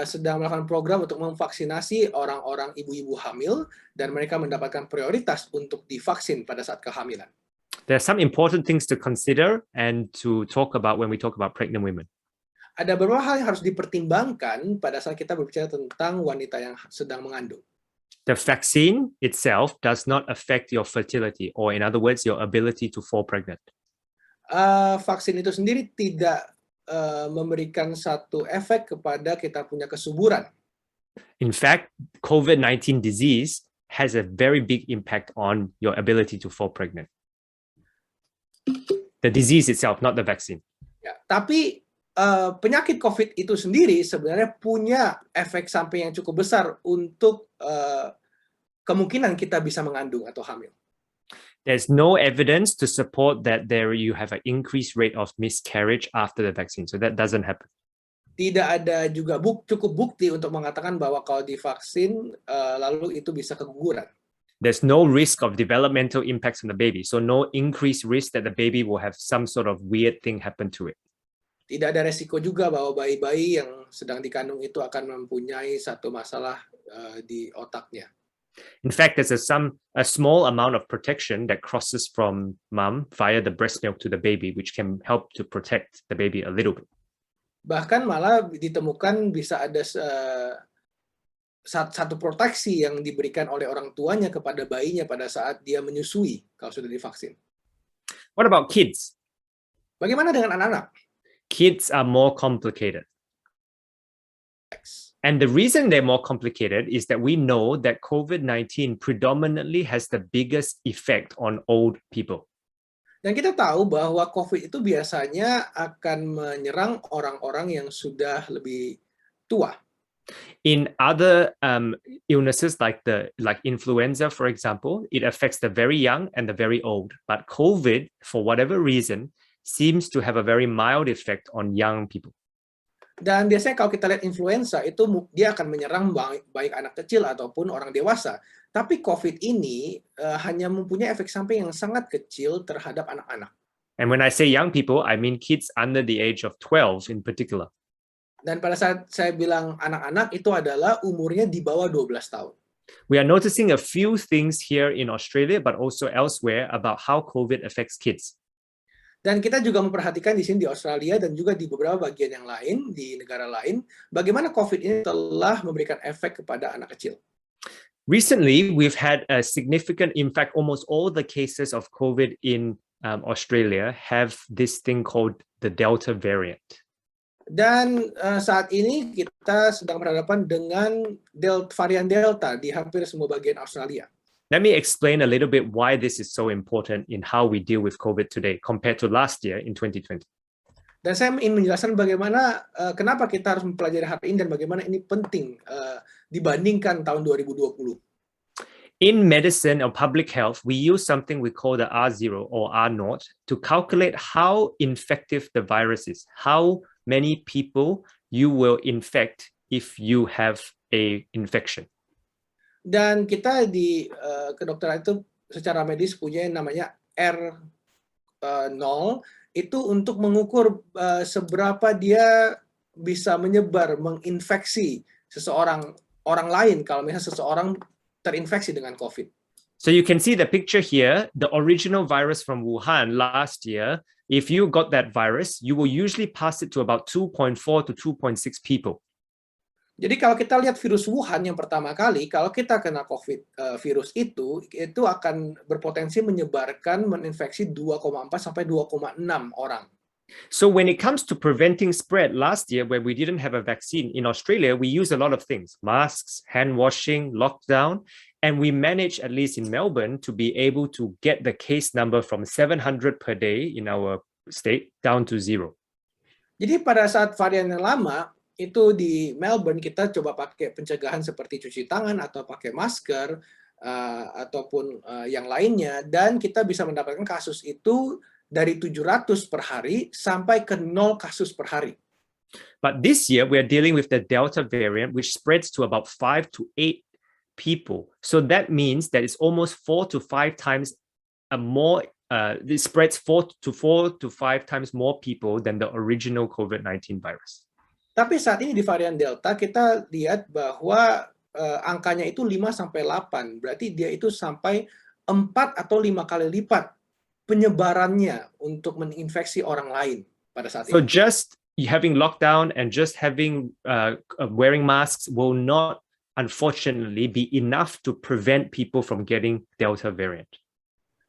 sedang melakukan program untuk memvaksinasi orang-orang ibu-ibu hamil dan mereka mendapatkan prioritas untuk divaksin pada saat kehamilan. There are some important things to consider and to talk about when we talk about pregnant women. Ada beberapa hal yang harus dipertimbangkan pada saat kita berbicara tentang wanita yang sedang mengandung. The vaccine itself does not affect your fertility, or in other words, your ability to fall pregnant. Vaksin itu sendiri tidak memberikan satu efek kepada kita punya kesuburan. In fact, COVID-19 disease has a very big impact on your ability to fall pregnant. The disease itself, not the vaccine. Ya, tapi penyakit COVID itu sendiri sebenarnya punya efek samping yang cukup besar untuk kemungkinan kita bisa mengandung atau hamil. There's no evidence to support that you have an increased rate of miscarriage after the vaccine. So that doesn't happen. Tidak ada juga cukup bukti untuk mengatakan bahwa kalau divaksin lalu itu bisa keguguran. There's no risk of developmental impacts on the baby. So no increased risk that the baby will have some sort of weird thing happen to it. Tidak ada resiko juga bahwa bayi-bayi yang sedang dikandung itu akan mempunyai satu masalah di otaknya. In fact, there's a small amount of protection that crosses from mom via the breast milk to the baby, which can help to protect the baby a little bit. Bahkan malah ditemukan bisa ada satu proteksi yang diberikan oleh orang tuanya kepada bayinya pada saat dia menyusui kalau sudah divaksin. What about kids? Bagaimana dengan anak-anak? Kids are more complicated. And the reason they're more complicated is that we know that COVID-19 predominantly has the biggest effect on old people. Dan kita tahu bahwa COVID itu biasanya akan menyerang orang-orang yang sudah lebih tua. In other illnesses like influenza, for example, it affects the very young and the very old. But COVID, for whatever reason, seems to have a very mild effect on young people. Dan biasanya kalau kita lihat influenza itu dia akan menyerang baik anak kecil ataupun orang dewasa. Tapi COVID ini hanya mempunyai efek samping yang sangat kecil terhadap anak-anak. And when I say young people, I mean kids under the age of 12 in particular. Dan pada saat saya bilang anak-anak itu adalah umurnya di bawah 12 tahun. We are noticing a few things here in Australia, but also elsewhere about how COVID affects kids. Dan kita juga memperhatikan di sini di Australia dan juga di beberapa bagian yang lain, di negara lain, bagaimana COVID ini telah memberikan efek kepada anak kecil. Recently, we've had a significant, in fact, almost all the cases of COVID in Australia have this thing called the Delta variant. Dan saat ini kita sedang berhadapan dengan varian Delta di hampir semua bagian Australia. Let me explain a little bit why this is so important in how we deal with COVID today compared to last year in 2020. Dan saya ingin menjelaskan bagaimana kenapa kita harus mempelajari hal ini dan bagaimana ini penting dibandingkan tahun 2020. In medicine or public health, we use something we call the R0 or R0 to calculate how infective the virus is, how many people you will infect if you have a infection. Dan kita di kedokteran itu secara medis punya yang namanya R0 itu untuk mengukur seberapa dia bisa menyebar, menginfeksi orang lain kalau misalnya seseorang terinfeksi dengan COVID. So you can see the picture here, the original virus from Wuhan last year, if you got that virus, you will usually pass it to about 2.4 to 2.6 people. Jadi kalau kita lihat virus Wuhan yang pertama kali, kalau kita kena COVID virus itu akan berpotensi meninfeksi 2,4 sampai 2,6 orang. So when it comes to preventing spread, last year where we didn't have a vaccine in Australia, we used a lot of things, masks, hand washing, lockdown, and we managed, at least in Melbourne, to be able to get the case number from 700 per day in our state down to 0. Jadi pada saat varian yang lama, itu di Melbourne kita coba pakai pencegahan seperti cuci tangan atau pakai masker ataupun yang lainnya, dan kita bisa mendapatkan kasus itu dari 700 per hari sampai ke 0 kasus per hari. But this year we are dealing with the Delta variant, which spreads to about 5 to 8 people. So that means that it's almost 4 to 5 times more. It spreads 4 to 5 times more people than the original COVID-19 virus. Tapi saat ini di varian Delta kita lihat bahwa angkanya itu 5 sampai 8. Berarti dia itu sampai 4 atau 5 kali lipat penyebarannya untuk menginfeksi orang lain pada saat So ini. just having lockdown and just having wearing masks will not, unfortunately, be enough to prevent people from getting Delta variant.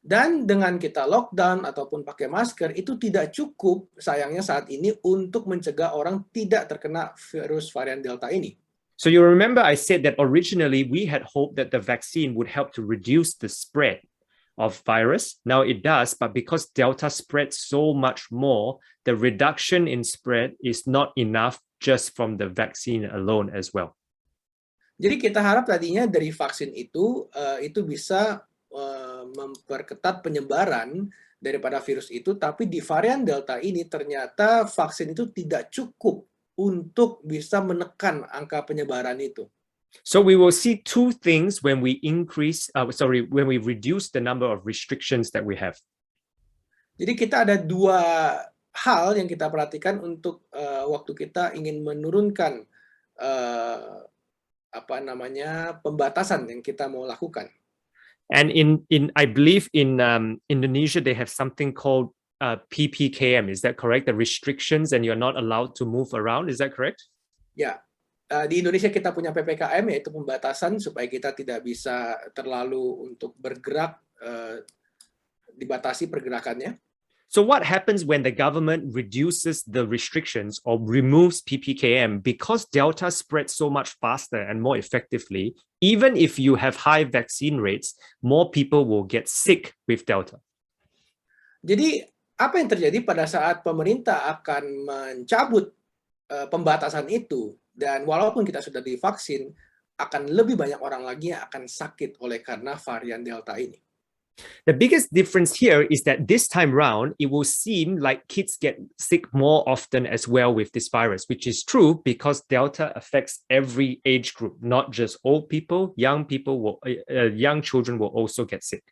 Dan dengan kita lockdown ataupun pakai masker itu tidak cukup sayangnya saat ini untuk mencegah orang tidak terkena virus varian Delta ini. So you remember I said that originally we had hoped that the vaccine would help to reduce the spread of virus. Now it does, but because Delta spreads so much more, the reduction in spread is not enough just from the vaccine alone as well. Jadi kita harap tadinya dari vaksin itu bisa memperketat penyebaran daripada virus itu, tapi di varian Delta ini ternyata vaksin itu tidak cukup untuk bisa menekan angka penyebaran itu. So we will see two things when we when we reduce the number of restrictions that we have. Jadi kita ada dua hal yang kita perhatikan untuk waktu kita ingin menurunkan pembatasan yang kita mau lakukan. And I believe in Indonesia they have something called PPKM. Is that correct? The restrictions and you're not allowed to move around. Is that correct? Ya. Di Indonesia kita punya PPKM, yaitu pembatasan supaya kita tidak bisa terlalu untuk bergerak, dibatasi pergerakannya. So what happens when the government reduces the restrictions or removes PPKM? Because Delta spreads so much faster and more effectively, even if you have high vaccine rates, more people will get sick with Delta. Jadi apa yang terjadi pada saat pemerintah akan mencabut pembatasan itu? Dan walaupun kita sudah divaksin, akan lebih banyak orang lagi yang akan sakit oleh karena varian Delta ini. The biggest difference here is that this time round, it will seem like kids get sick more often as well with this virus, which is true because Delta affects every age group, not just old people. Young children will also get sick.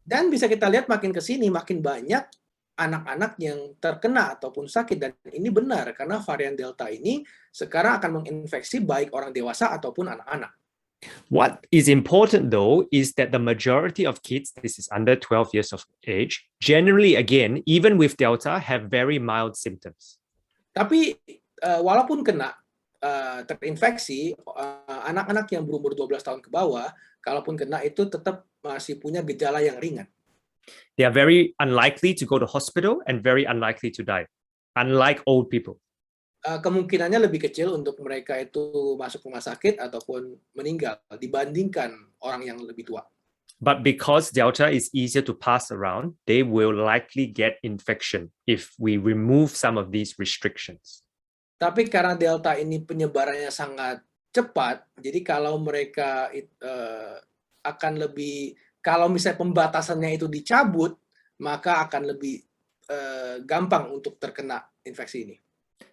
Dan bisa kita lihat makin ke sini, makin banyak anak-anak yang terkena ataupun sakit. Dan ini benar, karena varian Delta ini sekarang akan menginfeksi baik orang dewasa ataupun anak-anak. What is important though is that the majority of kids, this is under 12 years of age, generally again, even with Delta, have very mild symptoms. Tapi walaupun kena terinfeksi, anak-anak yang berumur 12 tahun ke bawah, kalaupun kena itu tetap masih punya gejala yang ringan. They are very unlikely to go to hospital and very unlikely to die, unlike old people. Kemungkinannya lebih kecil untuk mereka itu masuk rumah sakit ataupun meninggal dibandingkan orang yang lebih tua. But because Delta is easier to pass around, they will likely get infection if we remove some of these restrictions. Tapi karena Delta ini penyebarannya sangat cepat, jadi kalau mereka akan lebih, kalau misalnya pembatasannya itu dicabut, maka akan lebih gampang untuk terkena infeksi ini.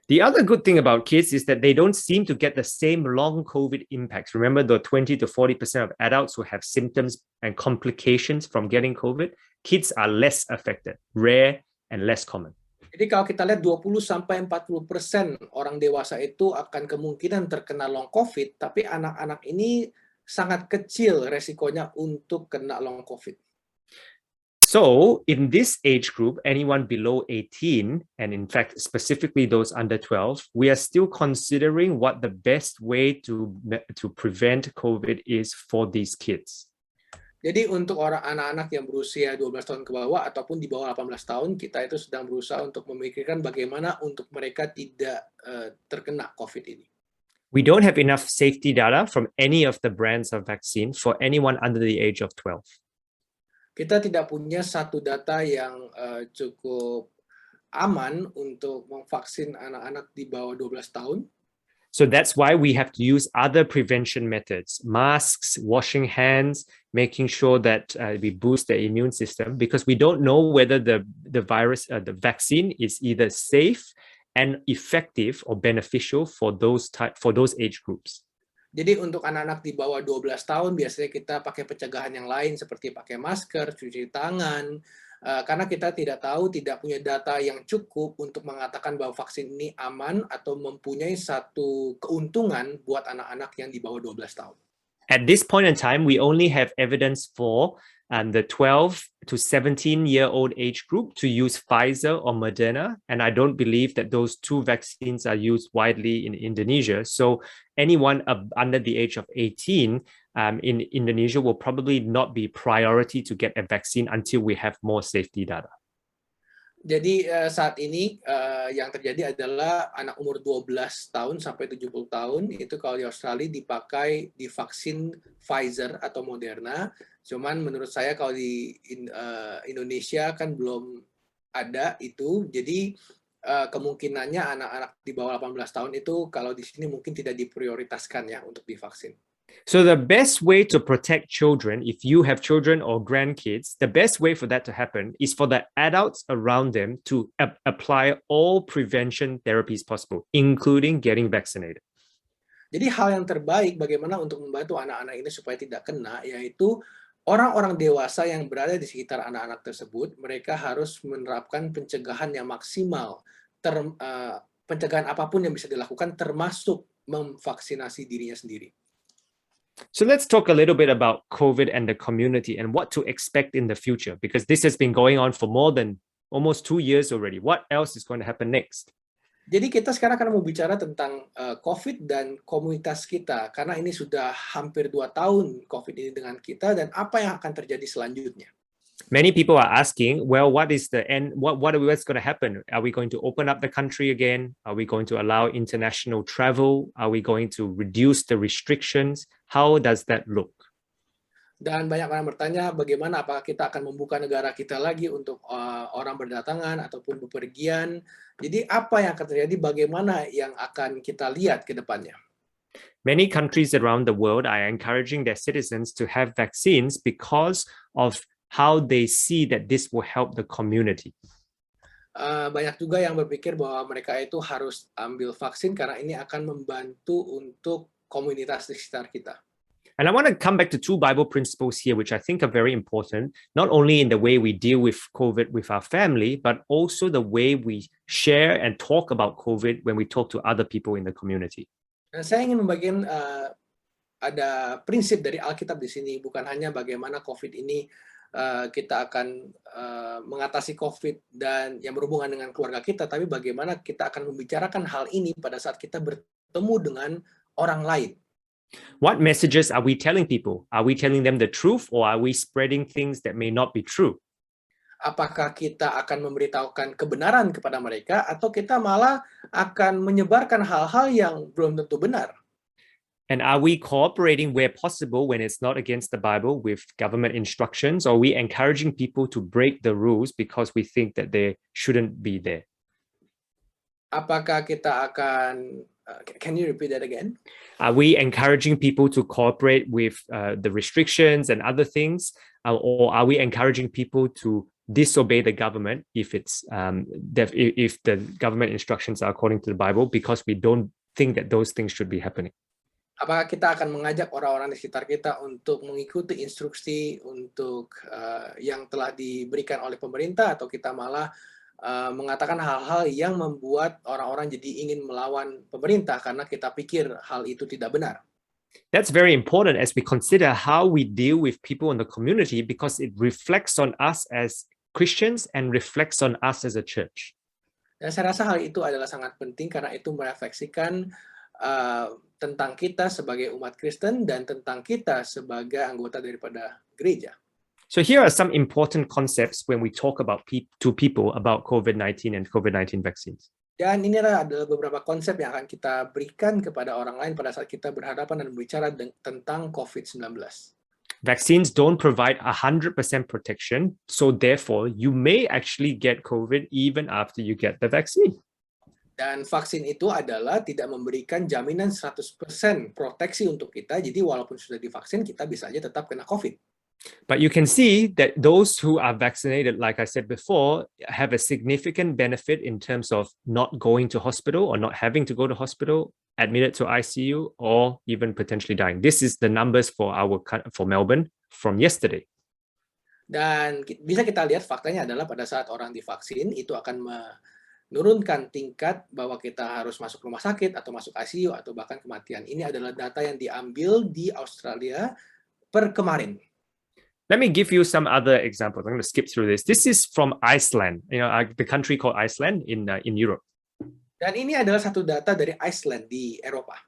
The other good thing about kids is that they don't seem to get the same long COVID impacts. Remember the 20 to 40% of adults who have symptoms and complications from getting COVID? Kids are less affected, rare and less common. Jadi kalau kita lihat 20-40% orang dewasa itu akan kemungkinan terkena long COVID, tapi anak-anak ini sangat kecil resikonya untuk kena long COVID. So in this age group, anyone below 18, and in fact, specifically those under 12, we are still considering what the best way to prevent COVID is for these kids. Jadi untuk anak-anak yang berusia 12 tahun ke bawah ataupun di bawah 18 tahun, kita itu sedang berusaha untuk memikirkan bagaimana untuk mereka tidak terkena COVID ini. We don't have enough safety data from any of the brands of vaccine for anyone under the age of 12. Kita tidak punya satu data yang cukup aman untuk memvaksin anak-anak di bawah 12 tahun. So that's why we have to use other prevention methods, masks, washing hands, making sure that we boost the immune system, because we don't know whether the vaccine is either safe and effective or beneficial for those age groups. Jadi untuk anak-anak di bawah 12 tahun biasanya kita pakai pencegahan yang lain seperti pakai masker, cuci tangan, karena kita tidak tahu, tidak punya data yang cukup untuk mengatakan bahwa vaksin ini aman atau mempunyai satu keuntungan buat anak-anak yang di bawah 12 tahun. At this point in time, we only have evidence for the 12 to 17-year-old age group to use Pfizer or Moderna. And I don't believe that those two vaccines are used widely in Indonesia. So anyone under the age of 18 in Indonesia will probably not be priority to get a vaccine until we have more safety data. Jadi saat ini yang terjadi adalah anak umur 12 tahun sampai 70 tahun itu kalau di Australia dipakai di vaksin Pfizer atau Moderna. Cuman menurut saya kalau di Indonesia kan belum ada itu. Jadi kemungkinannya anak-anak di bawah 18 tahun itu kalau di sini mungkin tidak diprioritaskan ya untuk divaksin. So the best way to protect children, if you have children or grandkids, the best way for that to happen is for the adults around them to apply all prevention therapies possible, including getting vaccinated. Jadi hal yang terbaik bagaimana untuk membantu anak-anak ini supaya tidak kena, yaitu orang-orang dewasa yang berada di sekitar anak-anak tersebut, mereka harus menerapkan pencegahan yang maksimal, pencegahan apapun yang bisa dilakukan termasuk memvaksinasi dirinya sendiri. So let's talk a little bit about COVID and the community and what to expect in the future, because this has been going on for more than almost 2 years already. What else is going to happen next? Jadi kita sekarang akan mau bicara tentang COVID dan komunitas kita, karena ini sudah hampir 2 tahun COVID ini dengan kita, dan apa yang akan terjadi selanjutnya. Many people are asking, well, what is the end? What's going to happen? Are we going to open up the country again? Are we going to allow international travel? Are we going to reduce the restrictions? How does that look? Dan banyak orang bertanya bagaimana apakah kita akan membuka negara kita lagi untuk orang berdatangan ataupun bepergian. Jadi apa yang akan terjadi, bagaimana yang akan kita lihat ke depannya. Many countries around the world are encouraging their citizens to have vaccines because of how they see that this will help the community. Banyak juga yang berpikir bahwa mereka itu harus ambil vaksin karena ini akan membantu untuk komunitas di sekitar kita. And I want to come back to two Bible principles here, which I think are very important, not only in the way we deal with COVID with our family, but also the way we share and talk about COVID when we talk to other people in the community. Dan saya ingin membagikan ada prinsip dari Alkitab di sini, bukan hanya bagaimana COVID ini kita akan mengatasi COVID dan yang berhubungan dengan keluarga kita, tapi bagaimana kita akan membicarakan hal ini pada saat kita bertemu dengan orang lain. What messages are we telling people? Are we telling them the truth, or are we spreading things that may not be true? Apakah kita akan memberitahukan kebenaran kepada mereka, atau kita malah akan menyebarkan hal-hal yang belum tentu benar? And are we cooperating where possible when it's not against the Bible with government instructions, or are we encouraging people to break the rules because we think that they shouldn't be there? Apakah kita akan can you repeat that again? Are we encouraging people to cooperate with the restrictions and other things, or are we encouraging people to disobey the government if it's if the government instructions are according to the Bible, because we don't think that those things should be happening? Apakah kita akan mengajak orang-orang di sekitar kita untuk mengikuti instruksi untuk yang telah diberikan oleh pemerintah, atau kita malah mengatakan hal-hal yang membuat orang-orang jadi ingin melawan pemerintah karena kita pikir hal itu tidak benar? That's very important as we consider how we deal with people in the community, because it reflects on us as Christians and reflects on us as a church. Dan saya rasa hal itu adalah sangat penting karena itu merefleksikan tentang kita sebagai umat Kristen dan tentang kita sebagai anggota daripada gereja. So here are some important concepts when we talk about to people about COVID-19 and COVID-19 vaccines. Dan ini adalah beberapa konsep yang akan kita berikan kepada orang lain pada saat kita berhadapan dan berbicara tentang COVID-19. Vaccines don't provide 100% protection, so therefore you may actually get COVID even after you get the vaccine. Dan vaksin itu adalah tidak memberikan jaminan 100% proteksi untuk kita, jadi walaupun sudah divaksin, kita bisa aja tetap kena COVID. But you can see that those who are vaccinated, like I said before, have a significant benefit in terms of not going to hospital or not having to go to hospital, admitted to ICU, or even potentially dying. This is the numbers for Melbourne from yesterday. Dan bisa kita lihat faktanya adalah pada saat orang divaksin itu akan menurunkan tingkat bahwa kita harus masuk rumah sakit atau masuk ICU atau bahkan kematian. Ini adalah data yang diambil di Australia per kemarin. Let me give you some other examples. I'm going to skip through this. This is from Iceland, the country called Iceland in Europe. Dan ini adalah satu data dari Iceland di Eropa.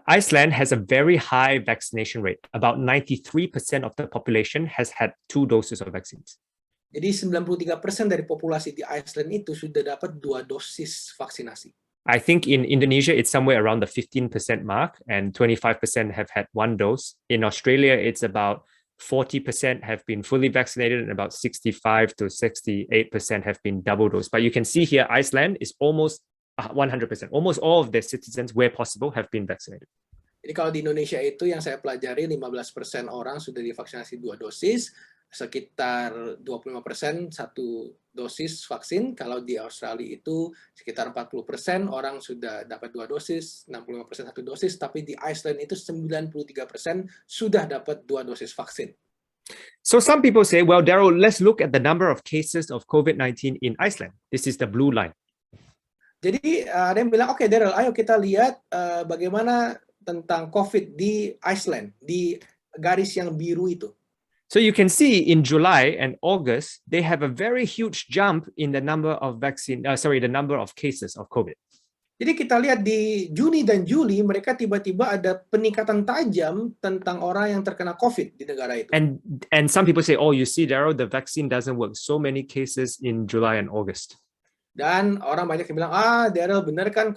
Iceland has a very high vaccination rate. About 93% of the population has had 2 doses of vaccines. Jadi 93% dari populasi di Iceland itu sudah dapat 2 dosis vaksinasi. I think in Indonesia, it's somewhere around the 15% mark, and 25% have had 1 dose. In Australia, it's about 40% have been fully vaccinated and about 65 to 68% have been double dose. But you can see here, Iceland is almost 100%. Almost all of their citizens, where possible, have been vaccinated. Jadi kalau di Indonesia itu yang saya pelajari 15% orang sudah divaksinasi 2 dosis, sekitar 25% 1 dosis vaksin. Kalau di Australia itu sekitar 40% orang sudah dapat 2 dosis, 65% 1 dosis, tapi di Iceland itu 93% sudah dapat 2 dosis vaksin. So some people say, well, Daryl, let's look at the number of cases of COVID-19 in Iceland. This is the blue line. Jadi ada yang bilang, oke Daryl, ayo kita lihat bagaimana tentang COVID di Iceland, di garis yang biru itu. So you can see in July and August, they have a very huge jump in the number of the number of cases of COVID. Jadi kita lihat di Juni dan Juli, mereka tiba-tiba ada peningkatan tajam tentang orang yang terkena COVID di negara itu. And some people say, oh, you see, Daryl, the vaccine doesn't work. So many cases in July and August. Dan orang banyak yang bilang, Daryl, benar kan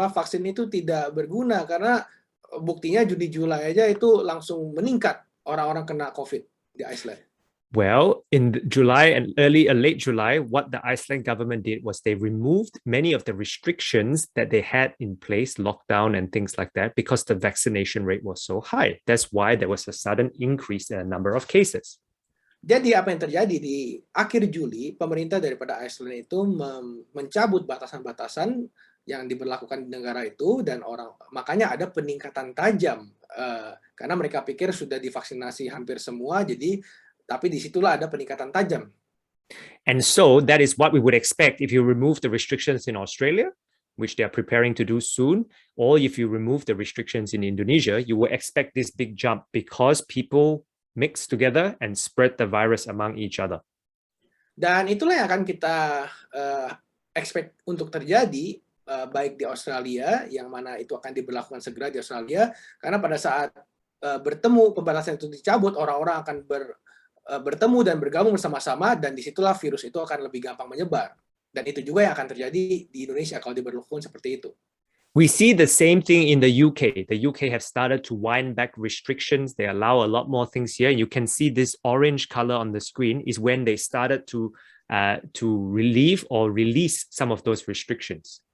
vaksin itu tidak berguna karena buktinya Juni Juli aja itu langsung meningkat orang-orang kena COVID di Iceland? Well, in July and late July, what the Iceland government did was they removed many of the restrictions that they had in place, lockdown and things like that, because the vaccination rate was so high. That's why there was a sudden increase in a number of cases. Jadi apa yang terjadi di akhir Juli, pemerintah daripada Iceland itu mencabut batasan-batasan yang diberlakukan di negara itu, dan makanya ada peningkatan tajam karena mereka pikir sudah divaksinasi hampir semua, tapi disitulah ada peningkatan tajam. And so that is what we would expect if you remove the restrictions in Australia, which they are preparing to do soon, or if you remove the restrictions in Indonesia, you will expect this big jump because people mix together and spread the virus among each other. Dan itulah yang akan kita expect untuk terjadi, baik di Australia, yang mana itu akan diberlakukan segera di Australia, karena pada saat bertemu pembatasan itu dicabut, orang-orang akan bertemu dan bergabung bersama-sama, dan disitulah virus itu akan lebih gampang menyebar. Dan itu juga yang akan terjadi di Indonesia kalau diberlakukan seperti itu. We see the same thing in the UK. The UK have started to wind back restrictions. They allow a lot more things here. You can see this orange color on the screen is when they started to relieve or release some of those restrictions.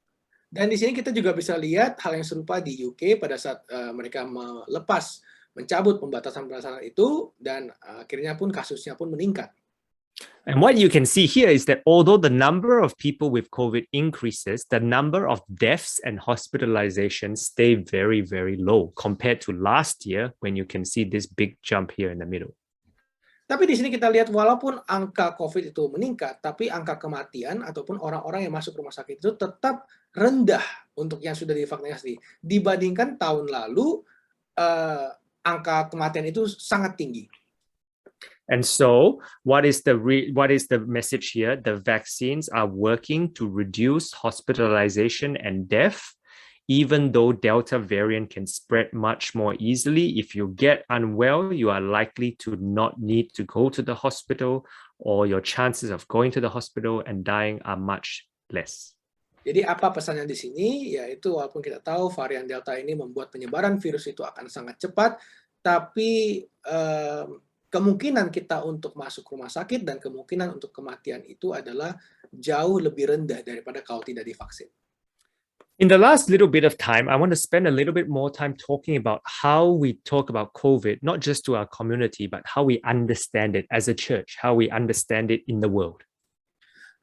Dan di sini kita juga bisa lihat hal yang serupa di UK pada saat mereka mencabut pembatasan-pembatasan itu, dan akhirnya pun kasusnya pun meningkat. And what you can see here is that although the number of people with COVID increases, the number of deaths and hospitalizations stay very, very low compared to last year when you can see this big jump here in the middle. Tapi di sini kita lihat walaupun angka COVID itu meningkat, tapi angka kematian ataupun orang-orang yang masuk rumah sakit itu tetap rendah untuk yang sudah divaksinasi. Dibandingkan tahun lalu, angka kematian itu sangat tinggi. And so, what is the message here? The vaccines are working to reduce hospitalization and death, even though Delta variant can spread much more easily. If you get unwell, you are likely to not need to go to the hospital, or your chances of going to the hospital and dying are much less. Jadi apa pesannya di sini? Yaitu walaupun kita tahu varian Delta ini membuat penyebaran virus itu akan sangat cepat, tapi kemungkinan kita untuk masuk rumah sakit dan kemungkinan untuk kematian itu adalah jauh lebih rendah daripada kalau tidak divaksin. In the last little bit of time, I want to spend a little bit more time talking about how we talk about COVID, not just to our community, but how we understand it as a church, how we understand it in the world.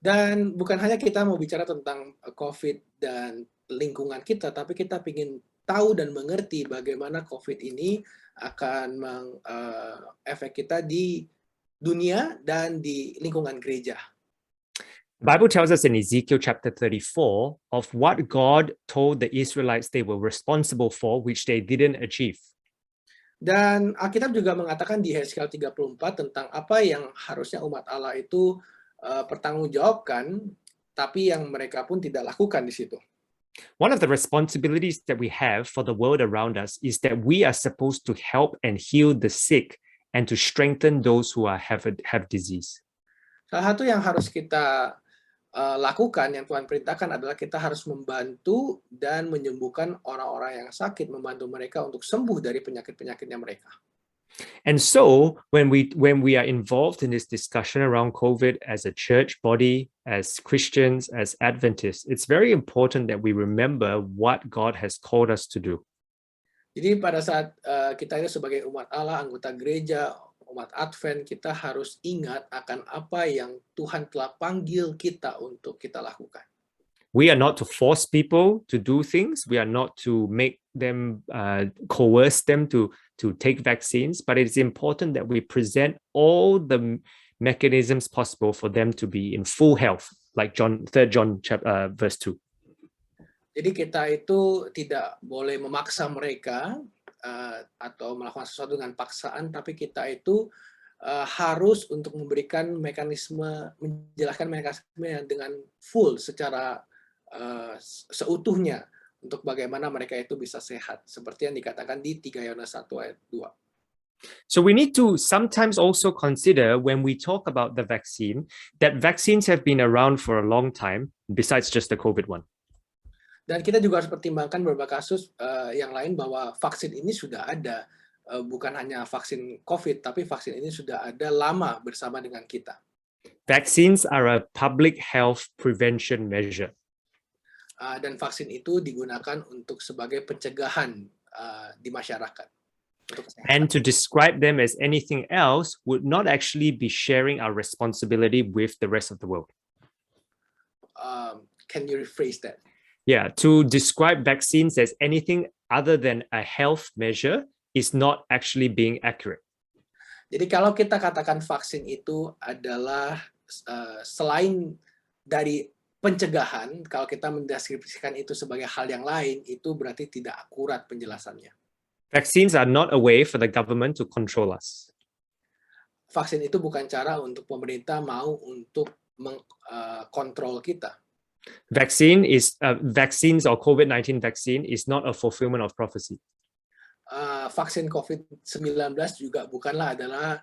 Dan bukan hanya kita mau bicara tentang COVID dan lingkungan kita, tapi kita ingin tahu dan mengerti bagaimana COVID ini akan efek kita di dunia dan di lingkungan gereja. The Bible tells us in Ezekiel chapter 34 of what God told the Israelites they were responsible for, which they didn't achieve. Dan Alkitab juga mengatakan di Hezkiel 34 tentang apa yang harusnya umat Allah itu pertanggungjawabkan, tapi yang mereka pun tidak lakukan di situ. One of the responsibilities that we have for the world around us is that we are supposed to help and heal the sick and to strengthen those who have disease. Salah satu yang harus kita lakukan, yang Tuhan perintahkan adalah kita harus membantu dan menyembuhkan orang-orang yang sakit, membantu mereka untuk sembuh dari penyakit-penyakitnya mereka. And so when we are involved in this discussion around COVID as a church body, as Christians, as Adventists, it's very important that we remember what God has called us to do. Jadi pada saat kita ini sebagai umat Allah, anggota gereja, umat Advent, kita harus ingat akan apa yang Tuhan telah panggil kita untuk kita lakukan. We are not to force people to do things. We are not to make them, coerce them to take vaccines, but it's important that we present all the mechanisms possible for them to be in full health, like 3 John verse 2. Jadi kita itu tidak boleh memaksa mereka atau melakukan sesuatu dengan paksaan, tapi kita itu harus untuk memberikan menjelaskan mekanisme dengan full secara seutuhnya untuk bagaimana mereka itu bisa sehat, seperti yang dikatakan di 3 Yohanes 1 ayat 2. So we need to sometimes also consider when we talk about the vaccine, that vaccines have been around for a long time, besides just the COVID one. Dan kita juga harus pertimbangkan beberapa kasus yang lain bahwa vaksin ini sudah ada bukan hanya vaksin COVID, tapi vaksin ini sudah ada lama bersama dengan kita. Vaccines are a public health prevention measure. Dan vaksin itu digunakan untuk sebagai pencegahan di masyarakat. And to describe them as anything else would not actually be sharing our responsibility with the rest of the world. Can you rephrase that? Yeah, to describe vaccines as anything other than a health measure is not actually being accurate. Jadi kalau kita katakan vaksin itu adalah selain dari pencegahan, kalau kita mendeskripsikan itu sebagai hal yang lain, itu berarti tidak akurat penjelasannya. Vaccines are not a way for the government to control us. Vaksin itu bukan cara untuk pemerintah mau untuk mengkontrol kita. Vaccines or COVID-19 vaccine is not a fulfillment of prophecy. Vaksin COVID-19 juga bukanlah adalah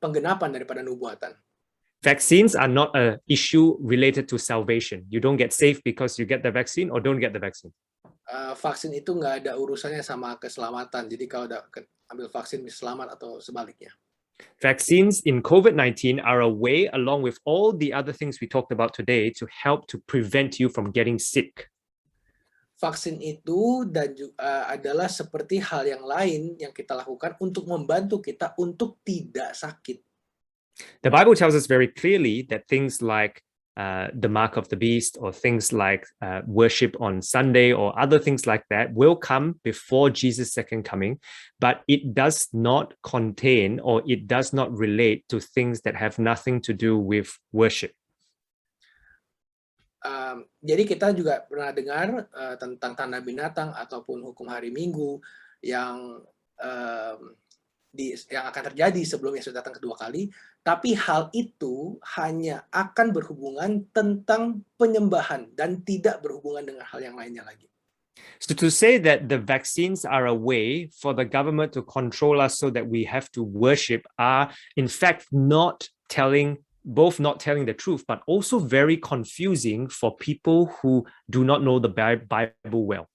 penggenapan daripada nubuatan. Vaccines are not an issue related to salvation. You don't get saved because you get the vaccine or don't get the vaccine. Vaksin itu nggak ada urusannya sama keselamatan. Jadi kalau udah ambil vaksin bisa selamat atau sebaliknya. Vaccines in COVID-19 are a way, along with all the other things we talked about today, to help to prevent you from getting sick. Vaksin itu adalah seperti hal yang lain yang kita lakukan untuk membantu kita untuk tidak sakit. The Bible tells us very clearly that things like the mark of the beast or things like worship on Sunday or other things like that will come before Jesus' second coming, but it does not contain or it does not relate to things that have nothing to do with worship. Jadi kita juga pernah dengar tentang tanda binatang ataupun hukum hari Minggu yang akan terjadi sebelum Yesus datang kedua kali, tapi hal itu hanya akan berhubungan tentang penyembahan dan tidak berhubungan dengan hal yang lainnya lagi. So to say that the vaccines are a way for the government to control us so that we have to worship are in fact not telling the truth, but also very confusing for people who do not know the Bible well.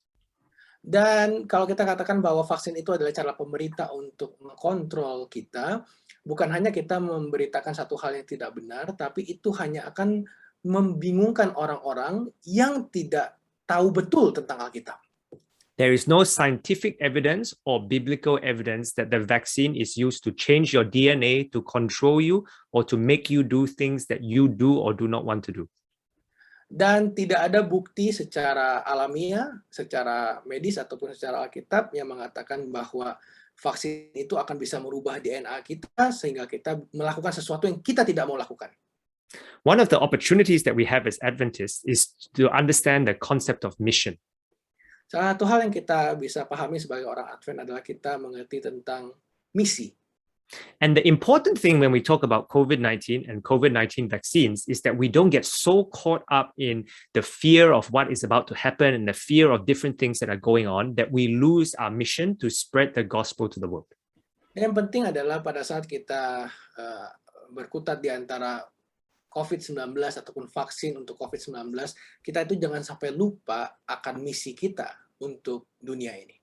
Dan kalau kita katakan bahwa vaksin itu adalah cara pemerintah untuk mengontrol kita, bukan hanya kita memberitakan satu hal yang tidak benar, tapi itu hanya akan membingungkan orang-orang yang tidak tahu betul tentang Alkitab. There is no scientific evidence or biblical evidence that the vaccine is used to change your DNA, to control you, or to make you do things that you do or do not want to do. Dan tidak ada bukti secara alamiah, secara medis ataupun secara Alkitab yang mengatakan bahwa vaksin itu akan bisa merubah DNA kita sehingga kita melakukan sesuatu yang kita tidak mau lakukan. One of the opportunities that we have as Adventists is to understand the concept of mission. Salah satu hal yang kita bisa pahami sebagai orang Advent adalah kita mengerti tentang misi. And the important thing when we talk about COVID-19 and COVID-19 vaccines is that we don't get so caught up in the fear of what is about to happen and the fear of different things that are going on that we lose our mission to spread the gospel to the world. Yang penting adalah pada saat kita berkutat di antara COVID-19 ataupun vaksin untuk COVID-19, kita itu jangan sampai lupa akan misi kita untuk dunia ini.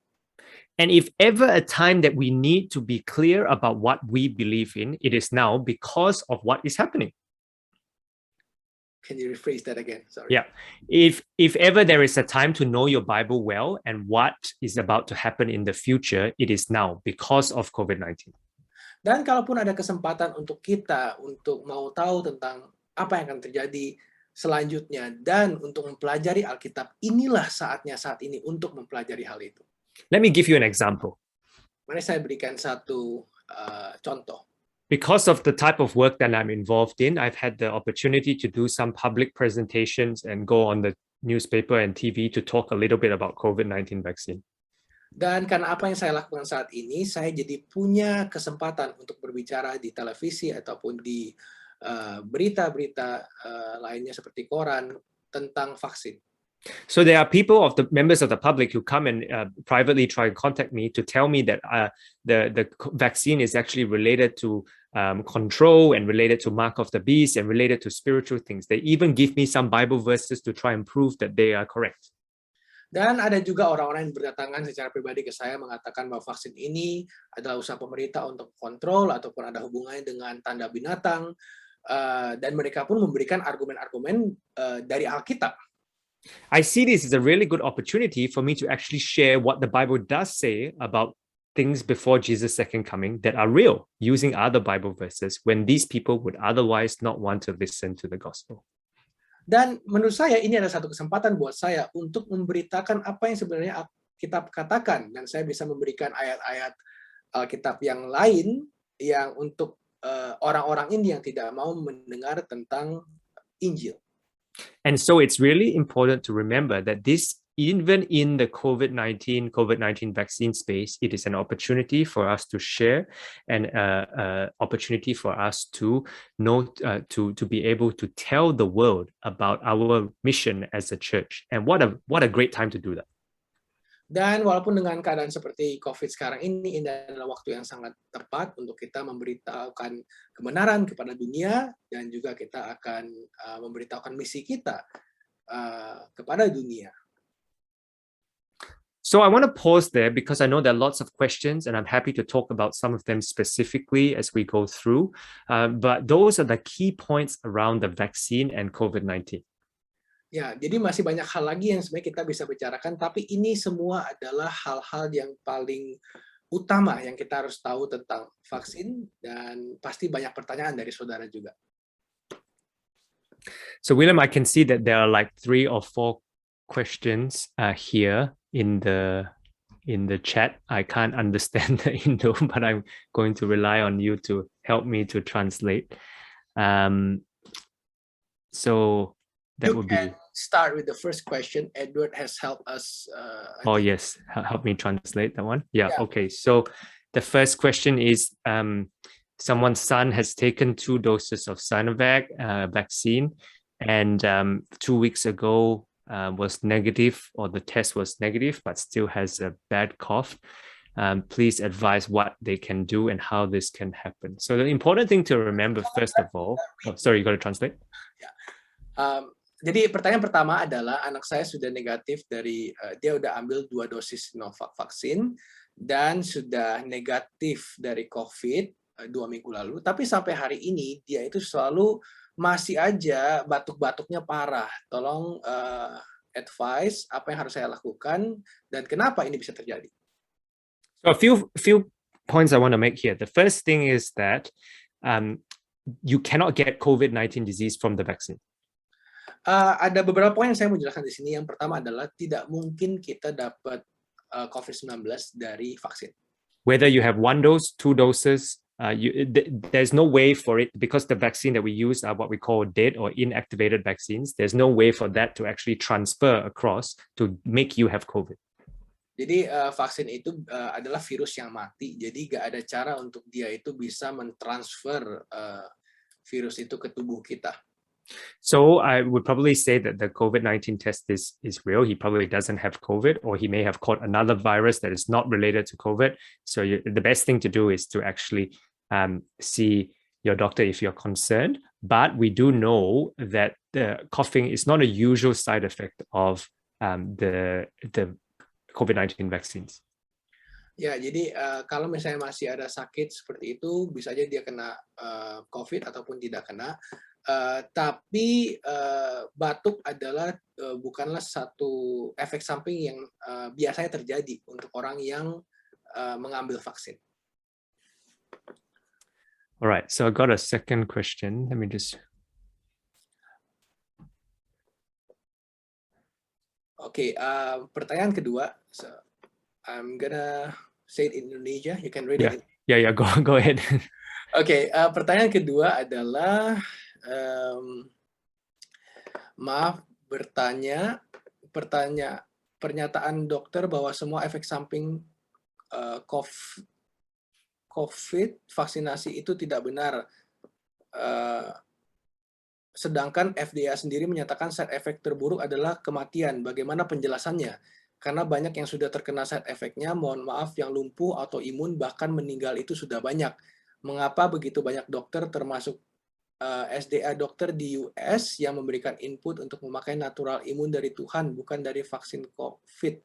And if ever a time that we need to be clear about what we believe in, it is now because of what is happening. Can you rephrase that again? Sorry. Yeah. If ever there is a time to know your Bible well and what is about to happen in the future, it is now because of COVID-19. Dan kalaupun ada kesempatan untuk kita untuk mau tahu tentang apa yang akan terjadi selanjutnya dan untuk mempelajari Alkitab, inilah saatnya saat ini untuk mempelajari hal itu. Let me give you an example. Mari saya berikan satu contoh. Because of the type of work that I'm involved in, I've had the opportunity to do some public presentations and go on the newspaper and TV to talk a little bit about COVID-19 vaccine. Dan karena apa yang saya lakukan saat ini, saya jadi punya kesempatan untuk berbicara di televisi ataupun di berita-berita lainnya seperti koran tentang vaksin. So there are members of the public who come and privately try to contact me to tell me that the vaccine is actually related to control and related to mark of the beast and related to spiritual things. They even give me some Bible verses to try and prove that they are correct. Dan ada juga orang-orang yang berdatangan secara pribadi ke saya mengatakan bahwa vaksin ini adalah usaha pemerintah untuk kontrol ataupun ada hubungannya dengan tanda binatang, dan mereka pun memberikan argumen-argumen dari Alkitab. I see this as a really good opportunity for me to actually share what the Bible does say about things before Jesus' second coming that are real, using other Bible verses when these people would otherwise not want to listen to the gospel. Dan menurut saya ini adalah satu kesempatan buat saya untuk memberitakan apa yang sebenarnya Alkitab katakan, dan saya bisa memberikan ayat-ayat Alkitab yang lain yang untuk orang-orang ini yang tidak mau mendengar tentang Injil. And so it's really important to remember that this, even in the COVID-19 vaccine space, it is an opportunity for us to share and opportunity for us to know, to be able to tell the world about our mission as a church. And what a great time to do that. Dan walaupun dengan keadaan seperti COVID sekarang ini adalah waktu yang sangat tepat untuk kita memberitahukan kebenaran kepada dunia, dan juga kita akan memberitahukan misi kita kepada dunia. So I want to pause there because I know there are lots of questions and I'm happy to talk about some of them specifically as we go through. But those are the key points around the vaccine and COVID-19. Ya, jadi masih banyak hal lagi yang sebenarnya kita bisa bicarakan, tapi ini semua adalah hal-hal yang paling utama yang kita harus tahu tentang vaksin, dan pasti banyak pertanyaan dari saudara juga. So William, I can see that there are like 3 or 4 questions here in the chat. I can't understand the Indo, but I'm going to rely on you to help me to translate. So that would be start with the first question. Edward has helped us. Yes, help me translate that one. Yeah. Okay. So the first question is, someone's son has taken 2 doses of Sinovac vaccine, and 2 weeks ago was negative, or the test was negative, but still has a bad cough. Please advise what they can do and how this can happen. So the important thing to remember, first of all, sorry, you got to translate? Yeah. Jadi pertanyaan pertama adalah, anak saya sudah negatif dari, dia udah ambil 2 dosis Sinovac vaksin, dan sudah negatif dari COVID 2 minggu lalu, tapi sampai hari ini dia itu selalu masih aja batuk-batuknya parah. Tolong advice apa yang harus saya lakukan dan kenapa ini bisa terjadi. So a few points I want to make here. The first thing is that you cannot get COVID-19 disease from the vaccine. Ada beberapa poin yang saya mau jelaskan di sini. Yang pertama adalah tidak mungkin kita dapat COVID-19 dari vaksin. Whether you have 1 dose, 2 doses, there's no way for it, because the vaccine that we use are what we call dead or inactivated vaccines. There's no way for that to actually transfer across to make you have COVID. Jadi vaksin itu adalah virus yang mati. Jadi nggak ada cara untuk dia itu bisa mentransfer virus itu ke tubuh kita. So I would probably say that the COVID-19 test is real. He probably doesn't have COVID, or he may have caught another virus that is not related to COVID. So the best thing to do is to actually see your doctor if you're concerned. But we do know that the coughing is not a usual side effect of the COVID-19 vaccines. Ya, jadi kalau misalnya masih ada sakit seperti itu, bisa aja dia kena COVID ataupun tidak kena. Tapi batuk adalah bukanlah satu efek samping yang biasanya terjadi untuk orang yang mengambil vaksin. All right, so I got a second question. Let me just. Okay, pertanyaan kedua. So I'm gonna say it in Indonesia. You can read it. Yeah. Go ahead. Okay, pertanyaan kedua adalah, maaf bertanya, pernyataan dokter bahwa semua efek samping COVID vaksinasi itu tidak benar. Sedangkan FDA sendiri menyatakan side effect terburuk adalah kematian. Bagaimana penjelasannya? Karena banyak yang sudah terkena side effect-nya, mohon maaf, yang lumpuh atau imun bahkan meninggal itu sudah banyak. Mengapa begitu banyak dokter termasuk SDA dokter di US yang memberikan input untuk memakai natural imun dari Tuhan, bukan dari vaksin COVID.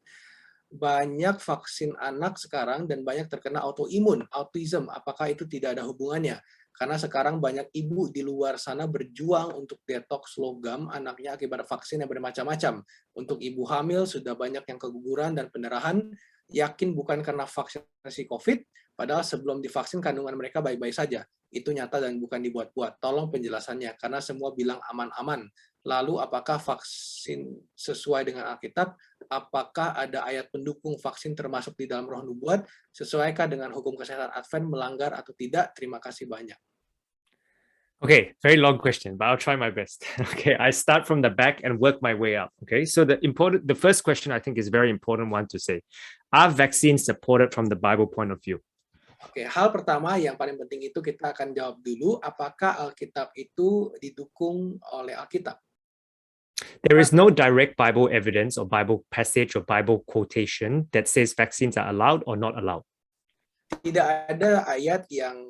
Banyak vaksin anak sekarang dan banyak terkena autoimun, autism. Apakah itu tidak ada hubungannya? Karena sekarang banyak ibu di luar sana berjuang untuk detox logam anaknya akibat vaksin yang bermacam-macam. Untuk ibu hamil sudah banyak yang keguguran dan pendarahan, yakin bukan karena vaksinasi COVID, padahal sebelum divaksin kandungan mereka baik-baik saja. Itu nyata dan bukan dibuat-buat. Tolong penjelasannya, karena semua bilang aman-aman. Lalu apakah vaksin sesuai dengan Alkitab? Apakah ada ayat pendukung vaksin termasuk di dalam Roh Nubuat? Sesuaikah dengan hukum kesehatan Advent, melanggar atau tidak? Terima kasih banyak. Okay, very long question, but I'll try my best. Okay, I start from the back and work my way up. Okay, so the first question I think is very important one to say. Are vaccines supported from the Bible point of view? Oke, hal pertama yang paling penting itu kita akan jawab dulu, apakah Alkitab itu didukung oleh Alkitab? There is no direct Bible evidence or Bible passage or Bible quotation that says vaccines are allowed or not allowed. Tidak ada ayat yang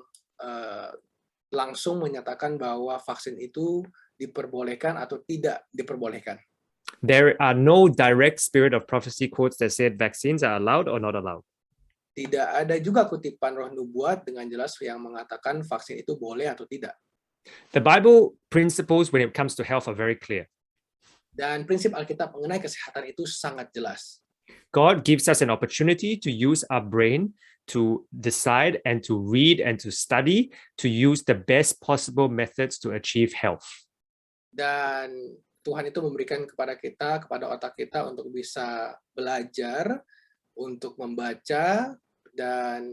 langsung menyatakan bahwa vaksin itu diperbolehkan atau tidak diperbolehkan. There are no direct spirit of prophecy quotes that said vaccines are allowed or not allowed. Tidak ada juga kutipan Roh Nubuat dengan jelas yang mengatakan vaksin itu boleh atau tidak. The Bible principles when it comes to health are very clear. Dan prinsip Alkitab mengenai kesehatan itu sangat jelas. God gives us an opportunity to use our brain to decide and to read and to study to use the best possible methods to achieve health. Dan Tuhan itu memberikan kepada kita, kepada otak kita untuk bisa belajar, untuk membaca, dan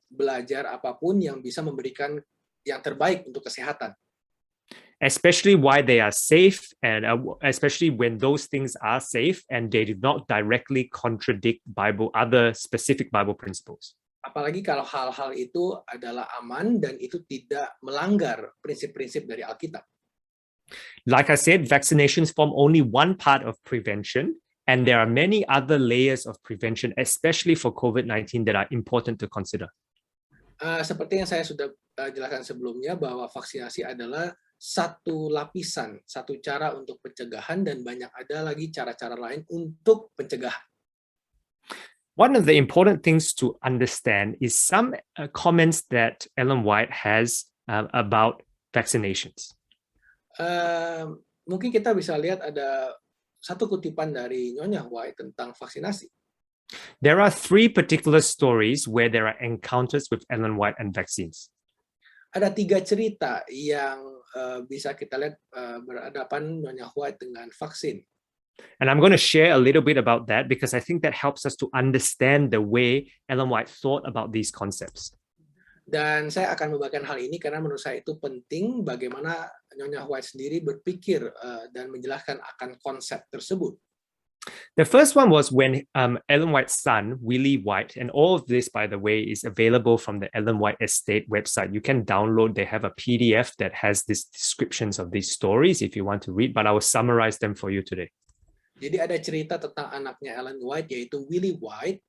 belajar apapun yang bisa memberikan yang terbaik untuk kesehatan. Especially why they are safe and especially when those things are safe and they do not directly contradict other specific Bible principles. Apalagi kalau hal-hal itu adalah aman dan itu tidak melanggar prinsip-prinsip dari Alkitab. Like I said, vaccinations form only one part of prevention, and there are many other layers of prevention, especially for COVID-19, that are important to consider. Seperti yang saya sudah jelaskan sebelumnya, bahwa vaksinasi adalah satu lapisan, satu cara untuk pencegahan, dan banyak ada lagi cara-cara lain untuk pencegahan. One of the important things to understand is some comments that Ellen White has about vaccinations. Mungkin kita bisa lihat ada satu kutipan dari Nyonya White tentang vaksinasi. There are three particular stories where there are encounters with Ellen White and vaccines. Ada 3 cerita yang bisa kita lihat berhadapan Nyonya White dengan vaksin. And I'm going to share a little bit about that because I think that helps us to understand the way Ellen White thought about these concepts. Dan saya akan membagikan hal ini karena menurut saya itu penting bagaimana Nyonya White sendiri berpikir dan menjelaskan akan konsep tersebut. The first one was when Ellen White's son, Willie White, and all of this, by the way, is available from the Ellen White Estate website. You can download, they have a PDF that has these descriptions of these stories if you want to read, but I will summarize them for you today. Jadi ada cerita tentang anaknya Ellen White, yaitu Willie White.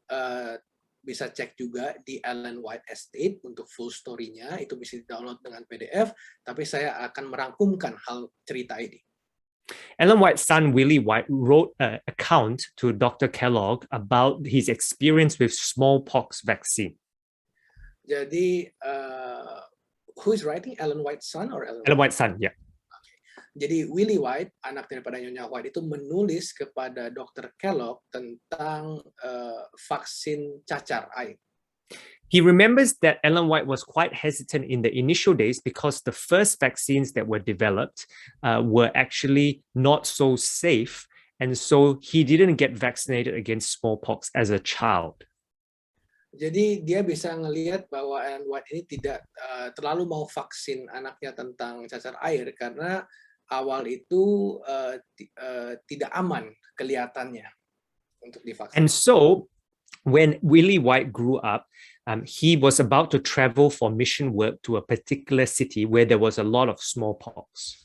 Bisa cek juga di Ellen White Estate untuk full story-nya, itu bisa di-download dengan PDF, tapi saya akan merangkumkan hal cerita ini. Ellen White's son, Willie White, wrote an account to Dr. Kellogg about his experience with smallpox vaccine. Jadi, who is writing? Ellen White's son or Ellen White's son, yeah. Jadi Willie White, anak daripada Nyonya White, itu menulis kepada Dr. Kellogg tentang vaksin cacar air. He remembers that Ellen White was quite hesitant in the initial days because the first vaccines that were developed were actually not so safe, and so he didn't get vaccinated against smallpox as a child. Jadi dia bisa ngelihat bahwa Ellen White ini tidak terlalu mau vaksin anaknya tentang cacar air karena awal itu tidak aman kelihatannya untuk divaksin. And so when Willie White grew up, he was about to travel for mission work to a particular city where there was a lot of smallpox.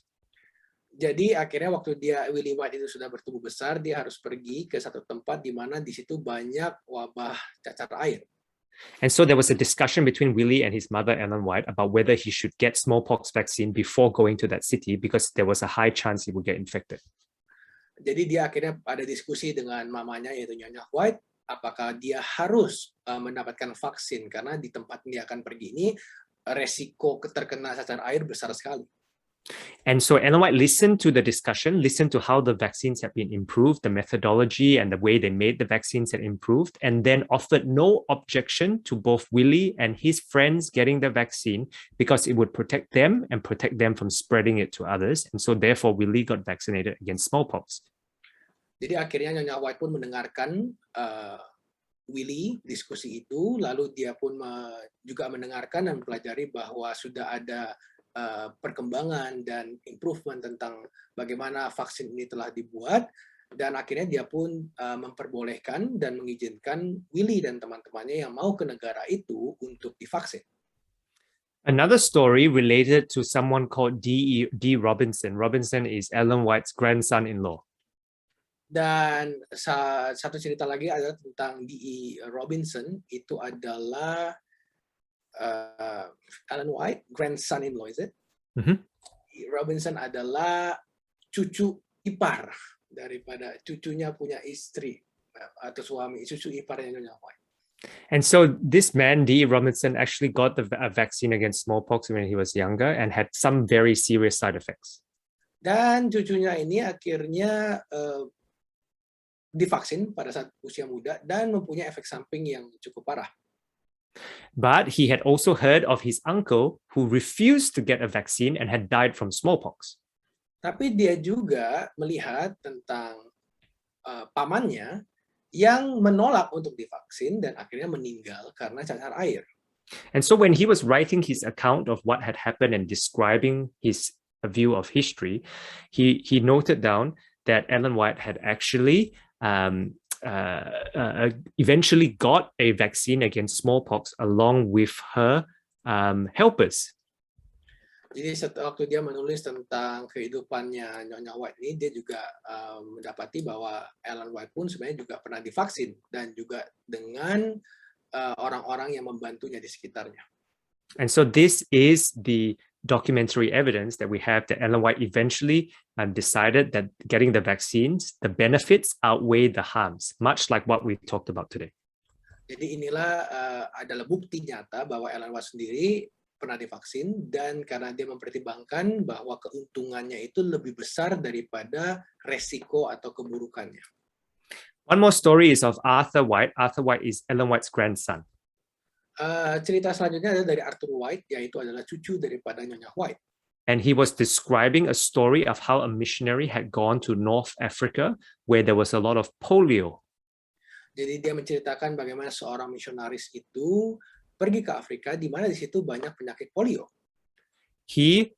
Jadi akhirnya waktu Willie White itu sudah bertumbuh besar, dia harus pergi ke satu tempat di mana di situ banyak wabah cacar air. And so there was a discussion between Willie and his mother, Ellen White, about whether he should get smallpox vaccine before going to that city because there was a high chance he would get infected. Jadi dia akhirnya ada diskusi dengan mamanya yaitu Nyonya White, apakah dia harus mendapatkan vaksin karena di tempat dia akan pergi ini resiko terkena cacar air besar sekali. And so Ellen White listened to the discussion, listened to how the vaccines have been improved, the methodology and the way they made the vaccines had improved, and then offered no objection to both Willie and his friends getting the vaccine because it would protect them and protect them from spreading it to others. And so therefore Willie got vaccinated against smallpox. Jadi akhirnya Nyonya White pun mendengarkan Willie diskusi itu, lalu dia pun juga mendengarkan dan mempelajari bahwa sudah ada perkembangan dan improvement tentang bagaimana vaksin ini telah dibuat, dan akhirnya dia pun memperbolehkan dan mengizinkan Willie dan teman-temannya yang mau ke negara itu untuk divaksin. Another story related to someone called D. Robinson. Robinson is Ellen White's grandson-in-law. Dan satu cerita lagi adalah tentang D. Robinson, itu adalah Ellen White, grandson-in-law, is it? Mm-hmm. Robinson adalah cucu ipar daripada cucunya punya istri atau suami, cucu iparnya Nyonya White. And so this man, D. Robinson, actually got the vaccine against smallpox when he was younger and had some very serious side effects. Dan cucunya ini akhirnya divaksin pada saat usia muda dan mempunyai efek samping yang cukup parah. But he had also heard of his uncle who refused to get a vaccine and had died from smallpox. Tapi dia juga melihat tentang pamannya yang menolak untuk divaksin dan akhirnya meninggal karena cacar air. And so when he was writing his account of what had happened and describing his view of history, he noted down that Ellen White had actually eventually got a vaccine against smallpox along with her helpers. Jadi waktu dia menulis tentang kehidupannya Nyonya White ini, dia juga mendapati bahwa Ellen White pun sebenarnya juga pernah divaksin dan juga dengan orang-orang yang membantunya di sekitarnya. And so this is the documentary evidence that we have that Ellen White eventually decided that getting the vaccines, the benefits outweigh the harms, much like what we talked about today. Jadi inilah adalah bukti nyata bahwa Ellen White sendiri pernah divaksin dan karena dia mempertimbangkan bahwa keuntungannya itu lebih besar daripada resiko atau keburukannya. One more story is of Arthur White. Arthur White is Ellen White's grandson. Cerita selanjutnya adalah dari Arthur White, yaitu adalah cucu daripada Nyonya White. And he was describing a story of how a missionary had gone to North Africa where there was a lot of polio. Jadi dia menceritakan bagaimana seorang misionaris itu pergi ke Afrika di mana di situ banyak penyakit polio. He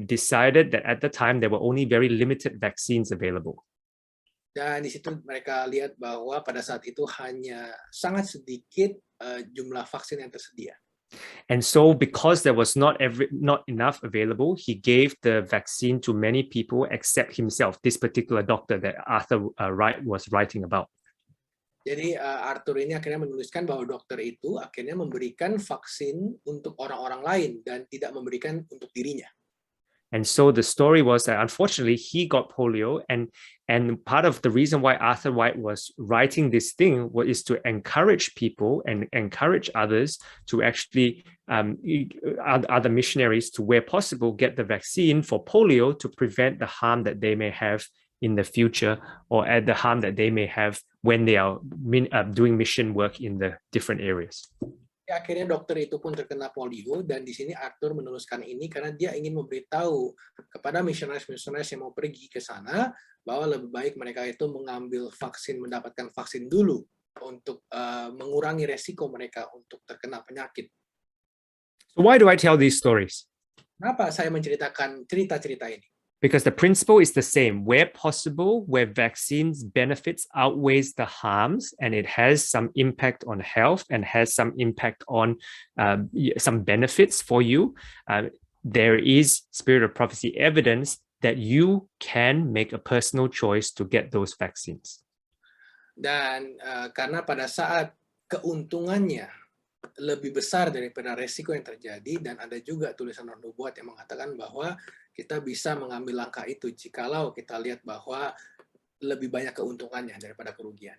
decided that at the time there were only very limited vaccines available. Dan di situ mereka lihat bahwa pada saat itu hanya sangat sedikit jumlah vaksin yang tersedia. And so because there was not enough available, he gave the vaccine to many people except himself, this particular doctor that Arthur Wright was writing about. Jadi Arthur ini akhirnya menuliskan bahwa dokter itu akhirnya memberikan vaksin untuk orang-orang lain dan tidak memberikan untuk dirinya. And so the story was that unfortunately he got polio, and part of the reason why Arthur White was writing this thing is to encourage people and encourage others to actually other missionaries to, where possible, get the vaccine for polio to prevent the harm that they may have in the future or at the harm that they may have when they are doing mission work in the different areas. Akhirnya dokter itu pun terkena polio dan di sini Arthur menuliskan ini karena dia ingin memberitahu kepada misionaris-misionaris yang mau pergi ke sana bahwa lebih baik mereka itu mengambil vaksin, mendapatkan vaksin dulu untuk mengurangi resiko mereka untuk terkena penyakit. So why do I tell these stories? Kenapa saya menceritakan cerita-cerita ini? Because the principle is the same. Where possible, where vaccines benefits outweighs the harms, and it has some impact on health and has some impact on some benefits for you, there is Spirit of Prophecy evidence that you can make a personal choice to get those vaccines. Dan karena pada saat keuntungannya lebih besar daripada resiko yang terjadi, dan ada juga tulisan nubuat yang mengatakan bahwa kita bisa mengambil langkah itu jikalau kita lihat bahwa lebih banyak keuntungannya daripada kerugian.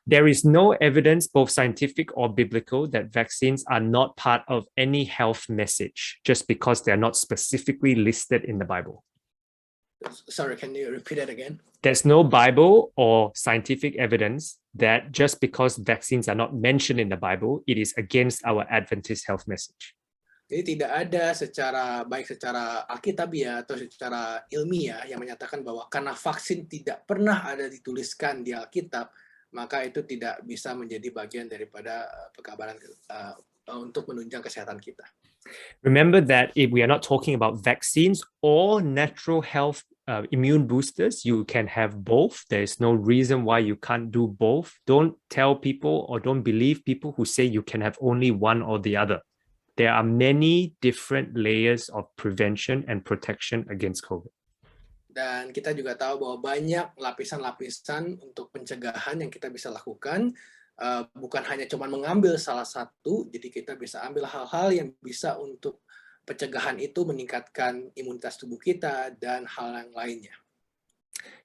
There is no evidence, both scientific or biblical, that vaccines are not part of any health message just because they're not specifically listed in the Bible. Sorry, can you repeat that again? There's no Bible or scientific evidence that just because vaccines are not mentioned in the Bible, it is against our Adventist health message. Jadi tidak ada baik secara Alkitabiah atau secara ilmiah yang menyatakan bahwa karena vaksin tidak pernah ada dituliskan di Alkitab, maka itu tidak bisa menjadi bagian daripada pekabaran untuk menunjang kesehatan kita. Remember that if we are not talking about vaccines or natural health immune boosters, you can have both. There is no reason why you can't do both. Don't tell people or don't believe people who say you can have only one or the other. There are many different layers of prevention and protection against COVID. Dan kita juga tahu bahwa banyak lapisan-lapisan untuk pencegahan yang kita bisa lakukan. Bukan hanya cuma mengambil salah satu, jadi kita bisa ambil hal-hal yang bisa untuk pencegahan itu meningkatkan imunitas tubuh kita dan hal yang lainnya.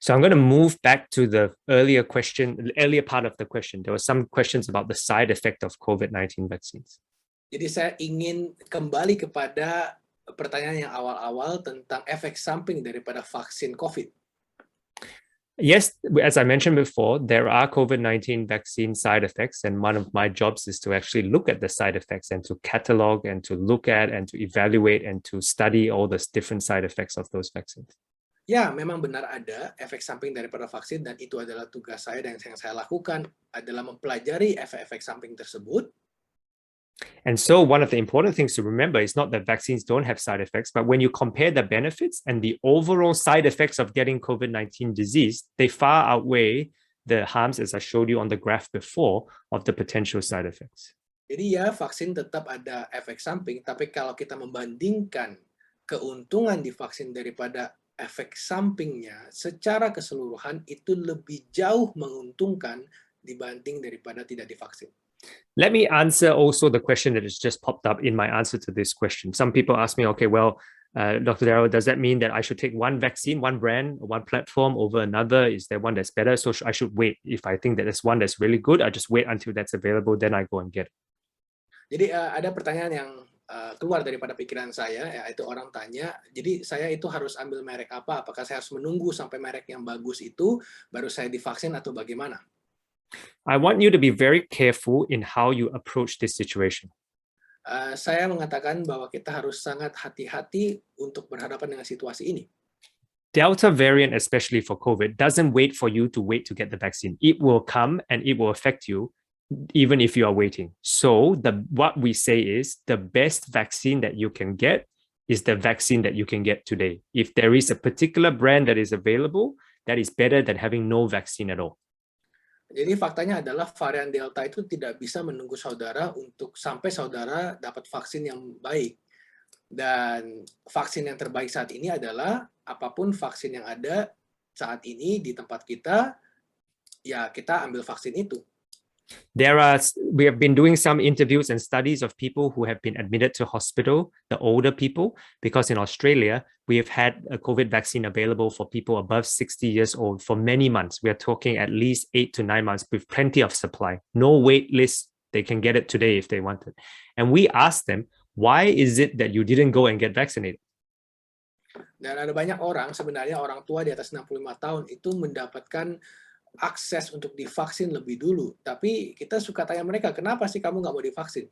So I'm going to move back to the earlier part of the question. There were some questions about the side effect of COVID-19 vaccines. Jadi saya ingin kembali kepada pertanyaan yang awal-awal tentang efek samping daripada vaksin COVID. Yes, as I mentioned before, there are COVID-19 vaccine side effects, and one of my jobs is to actually look at the side effects and to catalog and to look at and to evaluate and to study all the different side effects of those vaccines. Ya, memang benar ada efek samping daripada vaksin, dan itu adalah tugas saya, dan yang saya lakukan adalah mempelajari efek-efek samping tersebut. And so one of the important things to remember is not that vaccines don't have side effects, but when you compare the benefits and the overall side effects of getting COVID-19 disease, they far outweigh the harms, as I showed you on the graph before, of the potential side effects. Jadi ya, vaksin tetap ada efek samping, tapi kalau kita membandingkan keuntungan di vaksin daripada efek sampingnya secara keseluruhan, itu lebih jauh menguntungkan dibanding daripada tidak divaksin. Let me answer also the question that has just popped up in my answer to this question. Some people ask me, okay, well, Dr. Darryl, does that mean that I should take one vaccine, one brand, one platform over another? Is there one that's better? So I should wait. If I think that there's one that's really good, I just wait until that's available, then I go and get it. Jadi ada pertanyaan yang keluar daripada pikiran saya, yaitu orang tanya, jadi saya itu harus ambil merek apa? Apakah saya harus menunggu sampai merek yang bagus itu baru saya divaksin atau bagaimana? I want you to be very careful in how you approach this situation. Saya mengatakan bahwa kita harus sangat hati-hati untuk berhadapan dengan situasi ini. Delta variant, especially for COVID, doesn't wait for you to wait to get the vaccine. It will come and it will affect you even if you are waiting. So what we say is the best vaccine that you can get is the vaccine that you can get today. If there is a particular brand that is available, that is better than having no vaccine at all. Jadi faktanya adalah varian Delta itu tidak bisa menunggu saudara untuk sampai saudara dapat vaksin yang baik. Dan vaksin yang terbaik saat ini adalah apapun vaksin yang ada saat ini di tempat kita, ya kita ambil vaksin itu. We have been doing some interviews and studies of people who have been admitted to hospital, the older people, because in Australia, we have had a COVID vaccine available for people above 60 years old for many months. We are talking at least 8 to 9 months with plenty of supply, no wait list. They can get it today if they want it. And we asked them, why is it that you didn't go and get vaccinated? Dan ada banyak orang, sebenarnya orang tua di atas 65 tahun itu mendapatkan akses untuk divaksin lebih dulu. Tapi kita suka tanya mereka, kenapa sih kamu nggak mau divaksin?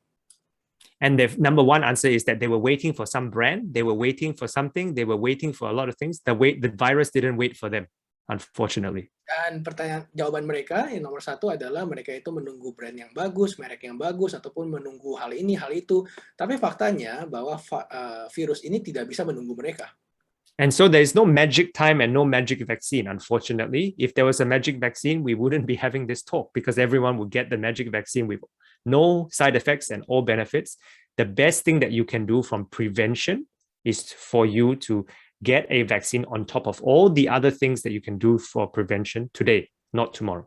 And the number one answer is that they were waiting for some brand, they were waiting for something, they were waiting for a lot of things. The virus didn't wait for them, unfortunately. Dan jawaban mereka yang nomor satu adalah mereka itu menunggu brand yang bagus, merek yang bagus, ataupun menunggu hal ini, hal itu. Tapi faktanya bahwa virus ini tidak bisa menunggu mereka. And so there is no magic time and no magic vaccine, unfortunately. If there was a magic vaccine, we wouldn't be having this talk because everyone would get the magic vaccine with no side effects and all benefits. The best thing that you can do from prevention is for you to get a vaccine on top of all the other things that you can do for prevention today, not tomorrow.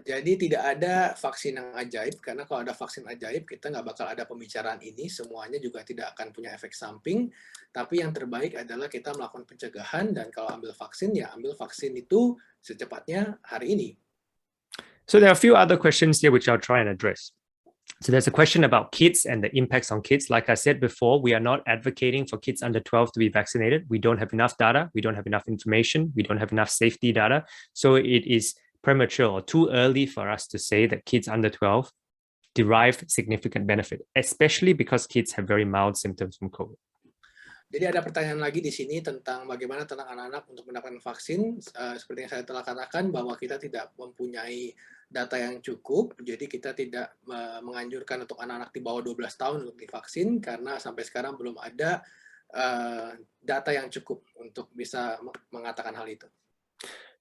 Jadi tidak ada vaksin yang ajaib, karena kalau ada vaksin ajaib, kita nggak bakal ada pembicaraan ini, semuanya juga tidak akan punya efek samping. Tapi yang terbaik adalah kita melakukan pencegahan, dan kalau ambil vaksin, ya ambil vaksin itu secepatnya hari ini. So there are a few other questions here which I'll try and address. So there's a question about kids and the impacts on kids. Like I said before, we are not advocating for kids under 12 to be vaccinated. We don't have enough data. We don't have enough information. We don't have enough safety data. So it is premature or too early for us to say that kids under 12 derive significant benefit, especially because kids have very mild symptoms from COVID. Jadi ada pertanyaan lagi di sini tentang bagaimana tentang anak-anak untuk mendapatkan vaksin. Seperti yang saya telah katakan bahwa kita tidak mempunyai data yang cukup, jadi kita tidak menganjurkan untuk anak-anak di bawah 12 tahun untuk divaksin karena sampai sekarang belum ada data yang cukup untuk bisa mengatakan hal itu.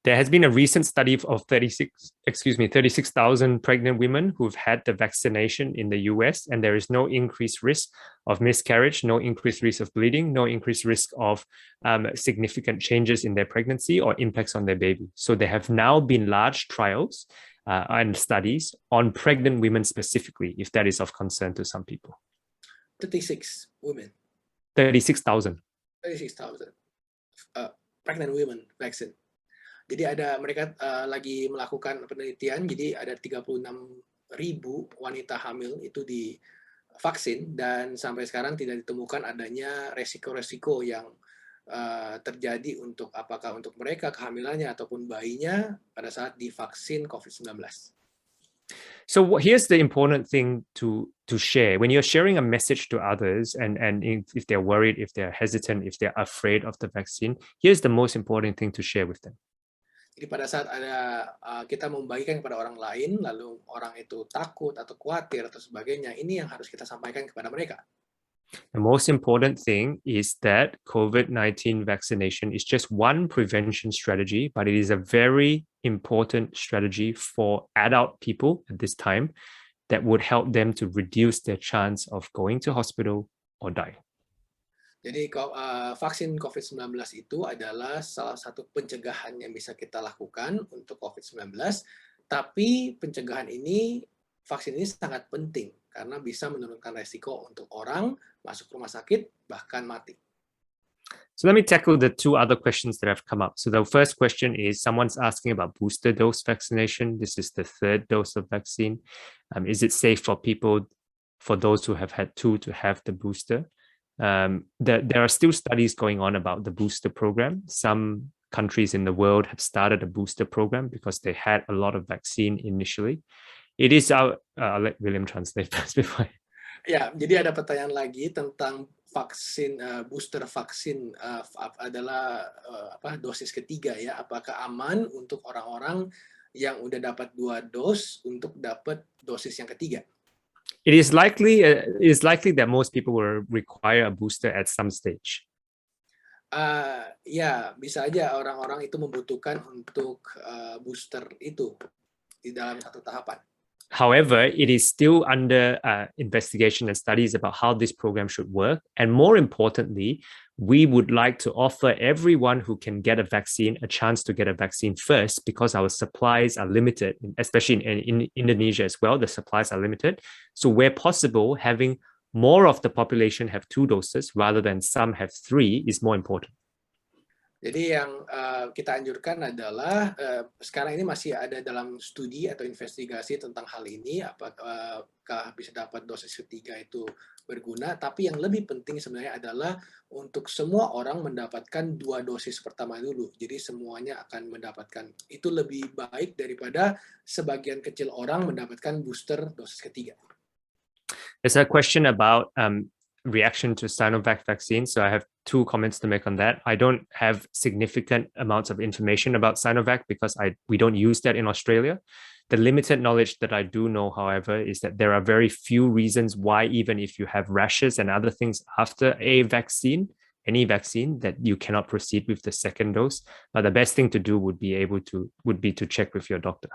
There has been a recent study of 36,000 pregnant women who've had the vaccination in the US, and there is no increased risk of miscarriage, no increased risk of bleeding, no increased risk of significant changes in their pregnancy or impacts on their baby. So there have now been large trials and studies on pregnant women specifically, if that is of concern to some people. 36 women. 36,000. 36,000 pregnant women vaccine. Jadi mereka lagi melakukan penelitian, jadi ada 36.000 wanita hamil itu divaksin, dan sampai sekarang tidak ditemukan adanya resiko-resiko yang terjadi apakah untuk mereka kehamilannya ataupun bayinya pada saat divaksin COVID-19. So here's the important thing to share. When you're sharing a message to others, and if they're worried, if they're hesitant, if they're afraid of the vaccine, here's the most important thing to share with them. Jadi pada saat kita membagikan kepada orang lain, lalu orang itu takut atau khawatir atau sebagainya, ini yang harus kita sampaikan kepada mereka. The most important thing is that COVID-19 vaccination is just one prevention strategy, but it is a very important strategy for adult people at this time that would help them to reduce their chance of going to hospital or die. Jadi vaksin COVID-19 itu adalah salah satu pencegahan yang bisa kita lakukan untuk COVID-19, tapi pencegahan vaksin ini sangat penting karena bisa menurunkan resiko untuk orang masuk rumah sakit, bahkan mati. So let me tackle the two other questions that have come up. So the first question is someone's asking about booster dose vaccination. This is the third dose of vaccine. Is it safe for people, for those who have had two, to have the booster? There are still studies going on about the booster program. Some countries in the world have started a booster program because they had a lot of vaccine initially. It is I'll let William translate first before. Ya, jadi ada pertanyaan lagi tentang vaksin booster vaksin adalah dosis ketiga ya. Apakah aman untuk orang-orang yang udah dapat 2 dos untuk dapat dosis yang ketiga? It is likely that most people will require a booster at some stage. Ya, bisa aja orang-orang itu membutuhkan untuk booster itu di dalam satu tahapan. However, it is still under investigation and studies about how this program should work. And more importantly, we would like to offer everyone who can get a vaccine a chance to get a vaccine first, because our supplies are limited, especially in Indonesia as well. The supplies are limited. So where possible, having more of the population have 2 doses rather than some have 3 is more important. Jadi yang kita anjurkan adalah sekarang ini masih ada dalam studi atau investigasi tentang hal ini, apakah bisa dapat dosis ketiga itu berguna, tapi yang lebih penting sebenarnya adalah untuk semua orang mendapatkan 2 dosis pertama dulu. Jadi semuanya akan mendapatkan, itu lebih baik daripada sebagian kecil orang mendapatkan booster dosis ketiga. There's a question about reaction to Sinovac vaccine. So I have 2 comments to make on that. I don't have significant amounts of information about Sinovac because we don't use that in Australia. The limited knowledge that I do know, however, is that there are very few reasons why, even if you have rashes and other things after a vaccine, any vaccine, that you cannot proceed with the second dose. But the best thing to do would be to check with your doctor.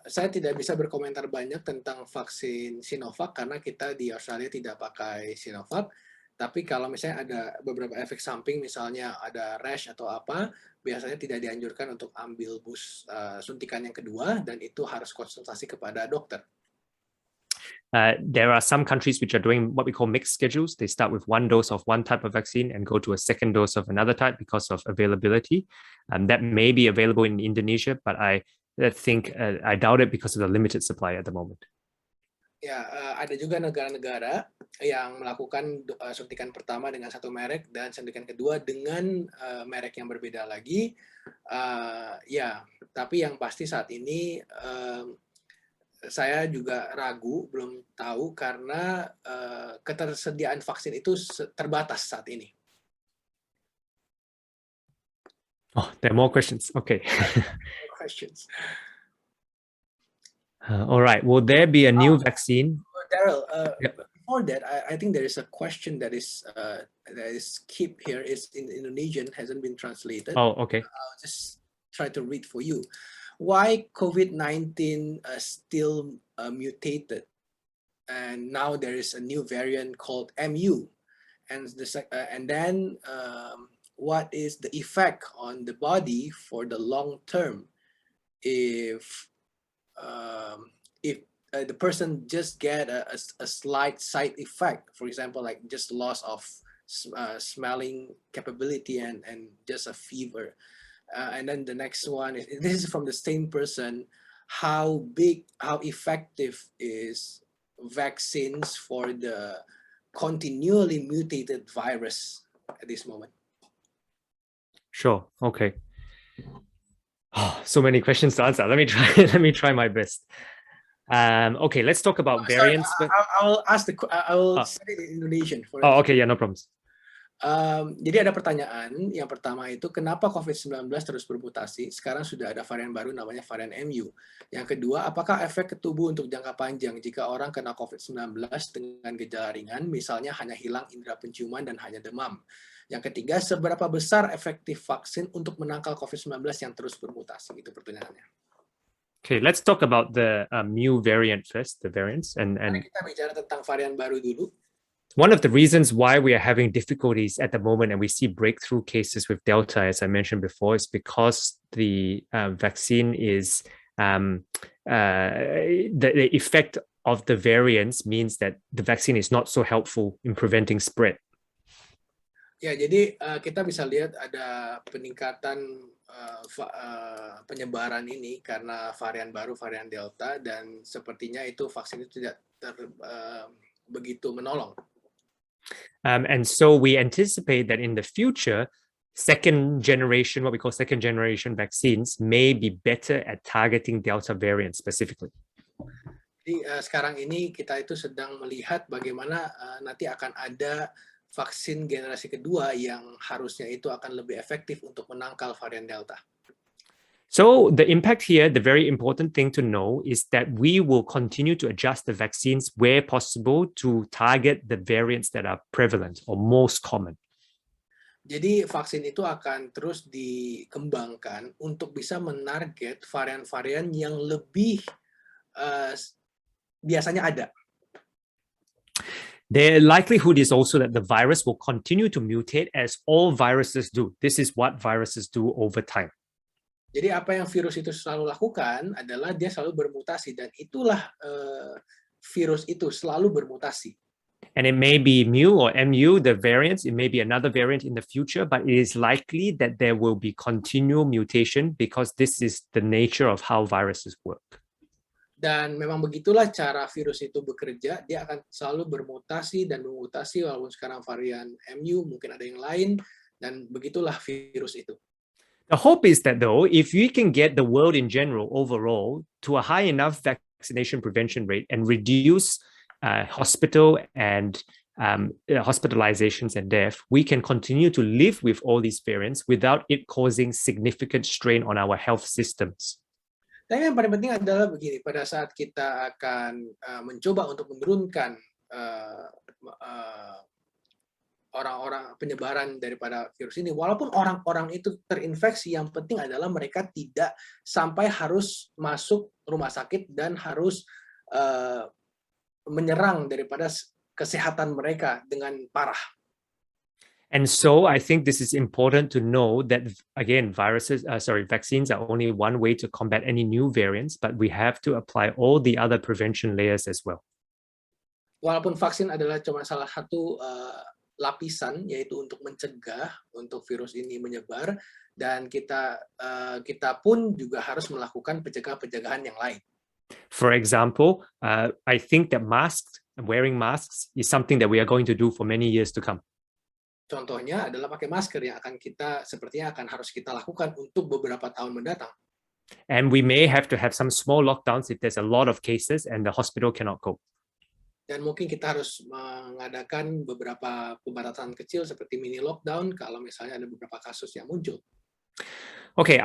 Saya tidak bisa berkomentar banyak tentang vaksin Sinovac karena kita di Australia tidak pakai Sinovac. Tapi kalau misalnya ada beberapa efek samping, misalnya ada rash atau apa, biasanya tidak dianjurkan untuk ambil suntikan yang kedua, dan itu harus konsultasi kepada dokter. There are some countries which are doing what we call mixed schedules. They start with one dose of one type of vaccine and go to a second dose of another type because of availability. That may be available in Indonesia, but I doubt it because of the limited supply at the moment. Ya, ada juga negara-negara yang melakukan suntikan pertama dengan satu merek dan suntikan kedua dengan merek yang berbeda lagi. Ya, tapi yang pasti saat ini saya juga ragu, belum tahu karena ketersediaan vaksin itu terbatas saat ini. Oh, there are more questions. Okay. Questions. All right. Will there be a new vaccine? Daryl, Yep. before that, I think there is a question that is keep here. It's in Indonesian, hasn't been translated. Oh, okay. I'll just try to read for you. Why COVID-19 still mutated, and now there is a new variant called MU, and then what is the effect on the body for the long term if the person just get a slight side effect, for example, like just loss of smelling capability and just a fever. And then the next one is, this is from the same person, how effective is vaccines for the continually mutated virus at this moment? Sure. Okay. Oh, so many questions to answer. Let me try. Let me try my best. Okay, let's talk about variants. I will ask I will say it in Indonesian. Oh, okay. Yeah, no problems. Jadi ada pertanyaan, yang pertama itu kenapa COVID-19 terus bermutasi, sekarang sudah ada varian baru namanya varian MU. Yang kedua, apakah efek ke tubuh untuk jangka panjang jika orang kena COVID-19 dengan gejala ringan, misalnya hanya hilang indera penciuman dan hanya demam. Yang ketiga, seberapa besar efektif vaksin untuk menangkal COVID-19 yang terus bermutasi? Itu pertanyaannya. Okay, let's talk about the Mu variant first, the variants. Mari kita bicara tentang varian baru dulu. One of the reasons why we are having difficulties at the moment and we see breakthrough cases with Delta, as I mentioned before, is because the vaccine is the effect of the variants means that the vaccine is not so helpful in preventing spread. Ya, jadi kita bisa lihat ada peningkatan penyebaran ini karena varian baru, varian Delta, dan sepertinya itu vaksin itu tidak begitu menolong. And so we anticipate that in the future, second generation, what we call second generation vaccines may be better at targeting Delta variant specifically. Jadi sekarang ini kita itu sedang melihat bagaimana nanti akan ada vaksin generasi kedua yang harusnya itu akan lebih efektif untuk menangkal varian Delta. So the impact here, the very important thing to know is that we will continue to adjust the vaccines where possible to target the variants that are prevalent or most common. Jadi vaksin itu akan terus dikembangkan untuk bisa menarget varian-varian yang lebih biasanya ada. The likelihood is also that the virus will continue to mutate as all viruses do. This is what viruses do over time. Jadi apa yang virus itu selalu lakukan adalah dia selalu bermutasi, dan itulah virus itu selalu bermutasi. And it may be Mu or MU, the variants, it may be another variant in the future, but it is likely that there will be continual mutation because this is the nature of how viruses work. Dan memang begitulah cara virus itu bekerja, dia akan selalu bermutasi dan memutasi, walaupun sekarang varian MU, mungkin ada yang lain, dan begitulah virus itu. The hope is that though, if we can get the world in general overall to a high enough vaccination prevention rate and reduce hospital and hospitalizations and death, we can continue to live with all these variants without it causing significant strain on our health systems. Tapi yang paling penting adalah begini, pada saat kita akan mencoba untuk menurunkan orang-orang penyebaran daripada virus ini, walaupun orang-orang itu terinfeksi, yang penting adalah mereka tidak sampai harus masuk rumah sakit dan harus menyerang daripada kesehatan mereka dengan parah. And so I think this is important to know that, again, vaccines are only one way to combat any new variants, but we have to apply all the other prevention layers as well. Walaupun vaksin adalah cuma salah satu lapisan, yaitu untuk mencegah untuk virus ini menyebar, dan kita pun juga harus melakukan pencegahan yang lain. For example, I think that wearing masks is something that we are going to do for many years to come. Contohnya adalah pakai masker yang sepertinya akan harus kita lakukan untuk beberapa tahun mendatang. And we may have to have some small lockdowns if there's a lot of cases and the hospital cannot cope. Dan mungkin kita harus mengadakan beberapa pembatasan kecil seperti mini lockdown kalau misalnya ada beberapa kasus yang muncul. Okay,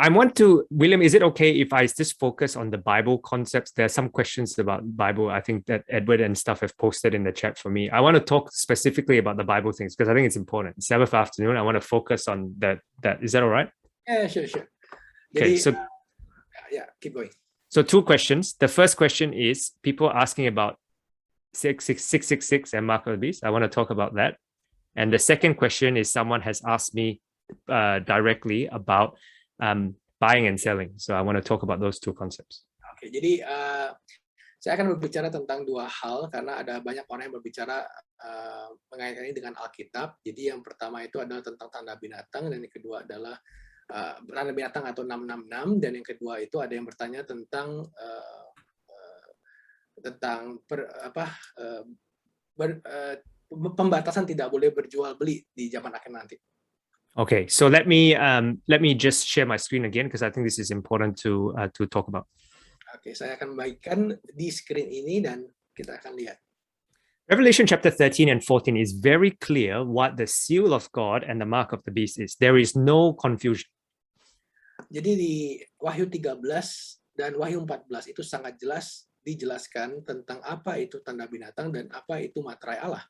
William, is it okay if I just focus on the Bible concepts? There are some questions about Bible. I think that Edward and stuff have posted in the chat for me. I want to talk specifically about the Bible things because I think it's important. Sabbath afternoon, I want to focus on that. Is that all right? Yeah, sure. Okay, so keep going. So 2 questions. The first question is people asking about 666 and Mark of the Beast. I want to talk about that. And the second question is someone has asked me directly about buying and selling. So I want to talk about those 2 concepts. Oke, jadi saya akan berbicara tentang 2 hal karena ada banyak orang yang berbicara mengaitkan ini dengan Alkitab. Jadi yang pertama itu adalah tentang tanda binatang dan yang kedua adalah tanda binatang atau 666 dan yang kedua itu ada yang bertanya tentang pembatasan tidak boleh berjual beli di zaman akhir nanti. Okay, so let me just share my screen again because I think this is important to talk about. Oke, saya akan membagikan di screen ini dan kita akan lihat. Revelation chapter 13 and 14 is very clear what the seal of God and the mark of the beast is. There is no confusion. Jadi di Wahyu 13 dan Wahyu 14 itu sangat jelas dijelaskan tentang apa itu tanda binatang dan apa itu materai Allah.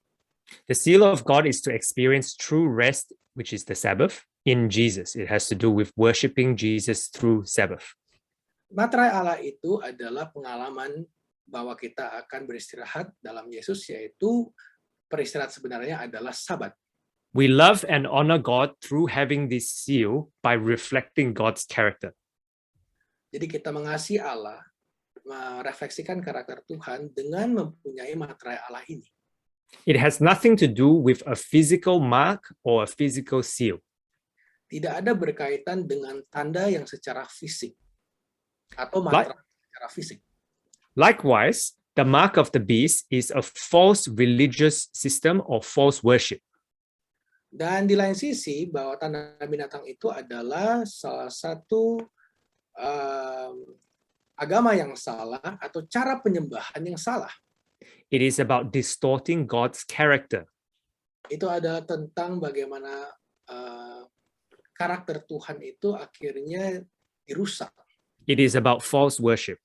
The seal of God is to experience true rest, which is the Sabbath, in Jesus. It has to do with worshiping Jesus through Sabbath. Materai Allah itu adalah pengalaman bahwa kita akan beristirahat dalam Yesus, yaitu peristirahat sebenarnya adalah Sabat. We love and honor God through having this seal by reflecting God's character. Jadi kita mengasihi Allah, merefleksikan karakter Tuhan dengan mempunyai materai Allah ini. It has nothing to do with a physical mark or a physical seal. Tidak ada berkaitan dengan tanda yang secara fisik atau materai secara fisik. Likewise, the mark of the beast is a false religious system or false worship. Dan di lain sisi, bahwa tanda binatang itu adalah salah satu agama yang salah atau cara penyembahan yang salah. It is about distorting God's character. Itu adalah tentang bagaimana karakter Tuhan itu akhirnya dirusak. It is about false worship.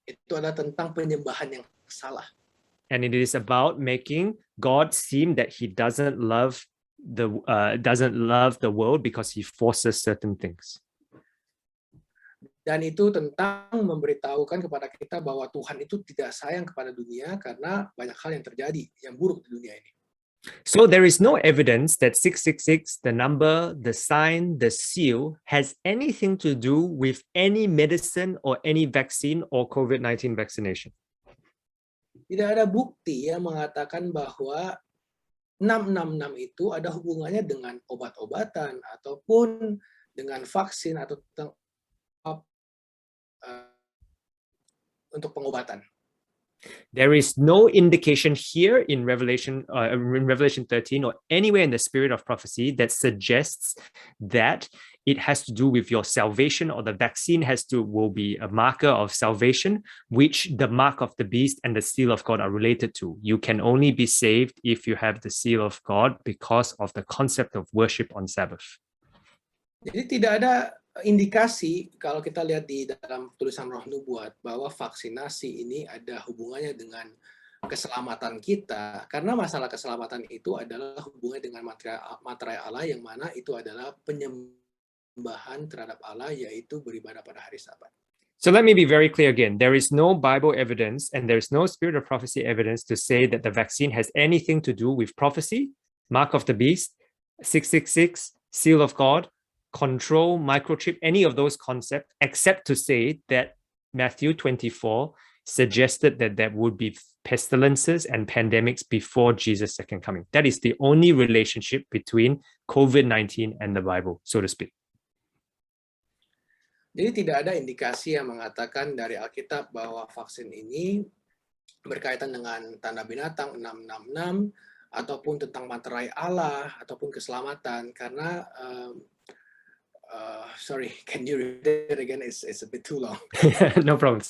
Itu adalah tentang penyembahan yang salah. And it is about making God seem that He doesn't love the world because He forces certain things. Dan itu tentang memberitahukan kepada kita bahwa Tuhan itu tidak sayang kepada dunia karena banyak hal yang terjadi yang buruk di dunia ini. So there is no evidence that 666, the number, the sign, the seal, has anything to do with any medicine or any vaccine or COVID-19 vaccination. Tidak ada bukti yang mengatakan bahwa 666 itu ada hubungannya dengan obat-obatan ataupun dengan vaksin atau untuk pengobatan. There is no indication here in Revelation 13 or anywhere in the spirit of prophecy that suggests that it has to do with your salvation or the vaccine will be a marker of salvation, which the mark of the beast and the seal of God are related to. You can only be saved if you have the seal of God because of the concept of worship on Sabbath. Jadi tidak ada indikasi kalau kita lihat di dalam tulisan Roh Nubuat bahwa vaksinasi ini ada hubungannya dengan keselamatan kita, karena masalah keselamatan itu adalah hubungannya dengan materai Allah yang mana itu adalah penyembahan terhadap Allah, yaitu beribadah pada hari Sabat. So let me be very clear again. There is no Bible evidence and there is no spirit of prophecy evidence to say that the vaccine has anything to do with prophecy, mark of the beast, 666, seal of God, control, microchip, any of those concepts, except to say that Matthew 24 suggested that there would be pestilences and pandemics before Jesus' second coming. That is the only relationship between COVID-19 and the Bible, so to speak. Jadi tidak ada indikasi yang mengatakan dari Alkitab bahwa vaksin ini berkaitan dengan tanda binatang 666 ataupun tentang materai Allah ataupun keselamatan karena sorry, can you read it again? It's a bit too long. No problem.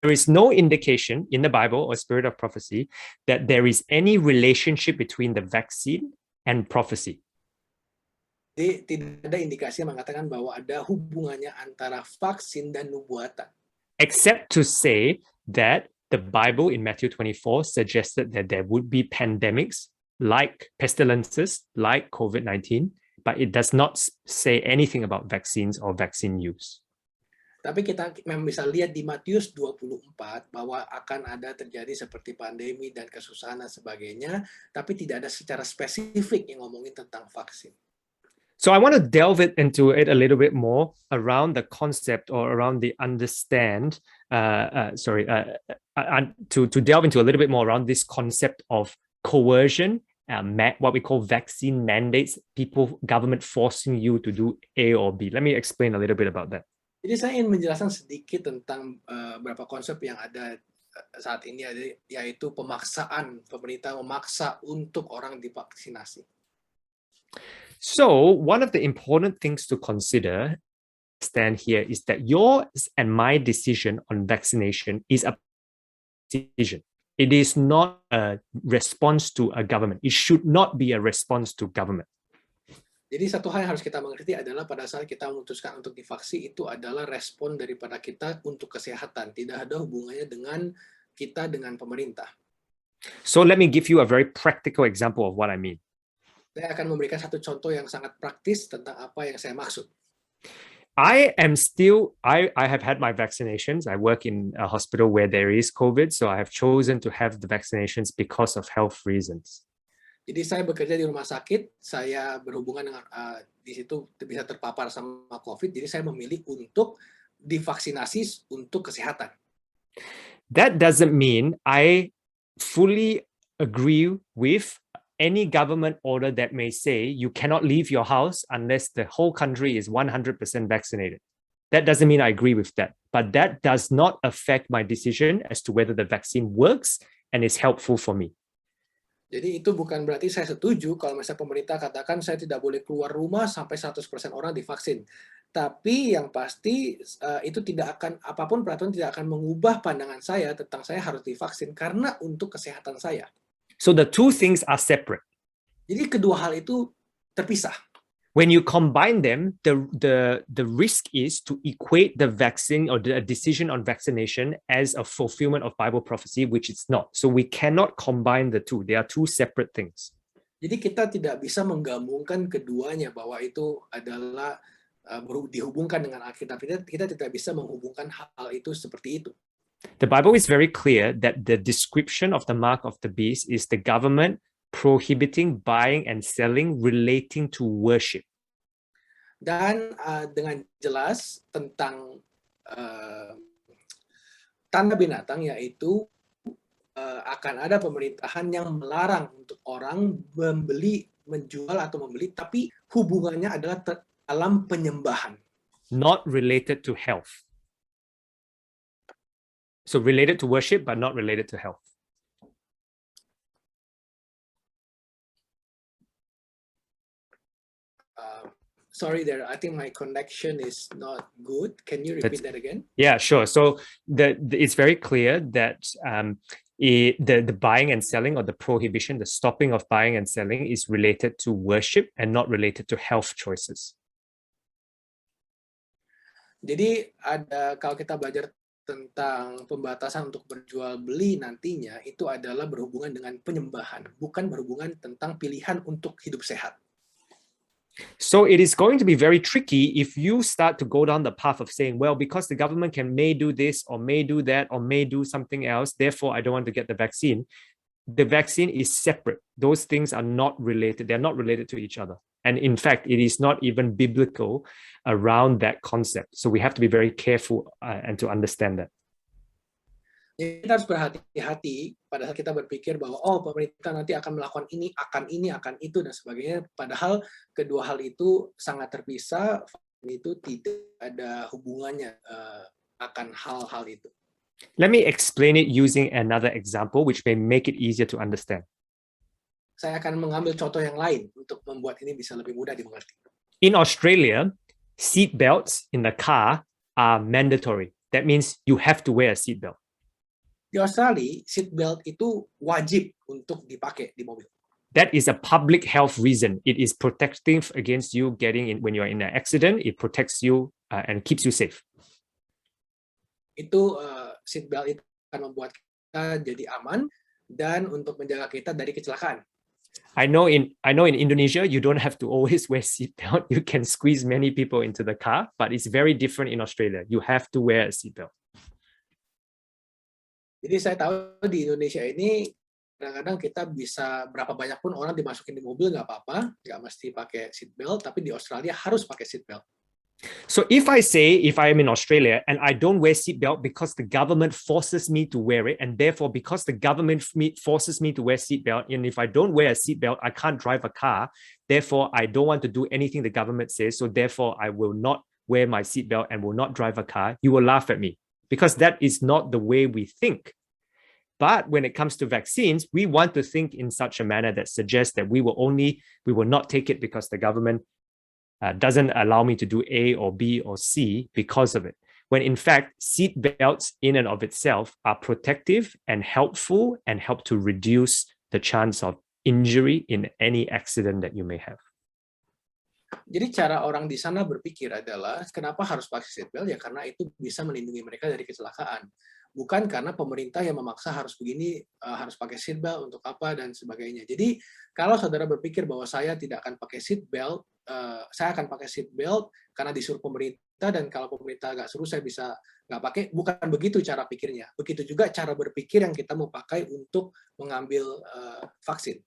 There is no indication in the Bible or spirit of prophecy that there is any relationship between the vaccine and prophecy. Jadi tidak ada indikasi yang mengatakan bahwa ada hubungannya antara vaksin dan nubuatan. Except to say that the Bible in Matthew 24 suggested that there would be pandemics like pestilences, like COVID-19, but it does not say anything about vaccines or vaccine use. Tapi kita memang bisa lihat di Matius 24 bahwa akan ada terjadi seperti pandemi dan kesusahan dan sebagainya, tapi tidak ada secara spesifik yang ngomongin tentang vaksin. So I want to delve into it a little bit more around the concept or around the understand, to delve into a little bit more around this concept of coercion, what we call vaccine mandates, government forcing you to do A or B. Let me explain a little bit about that. Jadi saya ingin menjelaskan sedikit tentang beberapa konsep yang ada saat ini, yaitu pemaksaan, pemerintah memaksa untuk orang divaksinasi. So one of the important things to consider stand here is that yours and my decision on vaccination is a decision. It is not a response to a government. It should not be a response to government. Jadi satu hal yang harus kita mengerti adalah pada saat kita memutuskan untuk divaksin itu adalah respon daripada kita untuk kesehatan. Tidak ada hubungannya dengan kita dengan pemerintah. So let me give you a very practical example of what I mean. Saya akan memberikan satu contoh yang sangat praktis tentang apa yang saya maksud. I have had my vaccinations. I work in a hospital where there is COVID, so I have chosen to have the vaccinations because of health reasons. Jadi saya bekerja di rumah sakit, saya berhubungan dengan di situ bisa terpapar sama COVID, jadi saya memilih untuk divaksinasi untuk kesehatan. That doesn't mean I fully agree with any government order that may say you cannot leave your house unless the whole country is 100% vaccinated. That doesn't mean I agree with that, but that does not affect my decision as to whether the vaccine works and is helpful for me. Jadi itu bukan berarti saya setuju kalau misalnya pemerintah katakan saya tidak boleh keluar rumah sampai 100% orang divaksin. Tapi yang pasti itu tidak akan, apapun peraturan tidak akan mengubah pandangan saya tentang saya harus divaksin karena untuk kesehatan saya. So the two things are separate. Jadi kedua hal itu terpisah. When you combine them, the risk is to equate the vaccine or the decision on vaccination as a fulfillment of Bible prophecy, which it's not. So we cannot combine the two. They are two separate things. Jadi kita tidak bisa menggabungkan keduanya bahwa itu adalah dihubungkan dengan Alkitab. Kita tidak bisa menghubungkan hal itu seperti itu. The Bible is very clear that the description of the mark of the beast is the government prohibiting buying and selling relating to worship. Dan dengan jelas tentang tanda binatang, yaitu akan ada pemerintahan yang melarang untuk orang menjual atau membeli, tapi hubungannya adalah dalam penyembahan. Not related to health. So related to worship, but not related to health. Sorry there, I think my connection is not good. Can you repeat that again? Yeah, sure. So it's very clear that the buying and selling, or the prohibition, the stopping of buying and selling is related to worship and not related to health choices. Jadi kalau kita belajar tentang pembatasan untuk berjual beli nantinya, itu adalah berhubungan dengan penyembahan, bukan berhubungan tentang pilihan untuk hidup sehat. So it is going to be very tricky if you start to go down the path of saying, well, because the government may do this or may do that or may do something else, therefore I don't want to get the vaccine. The vaccine is separate. Those things are not related. They're not related to each other. And in fact, it is not even biblical around that concept. So we have to be very careful and to understand that. Jadi kita harus berhati-hati pada saat kita berpikir bahwa pemerintah nanti akan melakukan ini, akan itu dan sebagainya. Padahal kedua hal itu sangat terpisah, itu tidak ada hubungannya akan hal-hal itu. Let me explain it using another example, which may make it easier to understand. Saya akan mengambil contoh yang lain untuk membuat ini bisa lebih mudah dimengerti. In Australia, seat belts in the car are mandatory. That means you have to wear a seat belt. Di Australia, seat belt itu wajib untuk dipakai di mobil. That is a public health reason. It is protective against you getting in when you are in an accident. It protects you and keeps you safe. Itu seat belt itu akan membuat kita jadi aman dan untuk menjaga kita dari kecelakaan. I know in Indonesia you don't have to always wear seatbelt. You can squeeze many people into the car, but it's very different in Australia. You have to wear a seatbelt. Jadi saya tahu di Indonesia ini kadang-kadang kita bisa berapa banyak pun orang dimasukin di mobil nggak apa-apa, nggak mesti pakai seatbelt, tapi di Australia harus pakai seatbelt. So if I am in Australia and I don't wear seatbelt because the government forces me to wear it, and therefore because the government forces me to wear seatbelt, and if I don't wear a seatbelt, I can't drive a car. Therefore, I don't want to do anything the government says. So therefore, I will not wear my seatbelt and will not drive a car. You will laugh at me because that is not the way we think. But when it comes to vaccines, we want to think in such a manner that suggests that we will not take it because the government doesn't allow me to do A or B or C because of it. When in fact, seat belts in and of itself are protective and helpful and help to reduce the chance of injury in any accident that you may have. Jadi cara orang di sana berpikir adalah kenapa harus pakai seatbelt ya karena itu bisa melindungi mereka dari kecelakaan. Bukan karena pemerintah yang memaksa harus begini, harus pakai seatbelt untuk apa dan sebagainya. Jadi kalau saudara berpikir bahwa saya tidak akan pakai seatbelt, saya akan pakai seatbelt karena disuruh pemerintah dan kalau pemerintah nggak suruh saya bisa nggak pakai. Bukan begitu cara pikirnya. Begitu juga cara berpikir yang kita mau pakai untuk mengambil vaksin.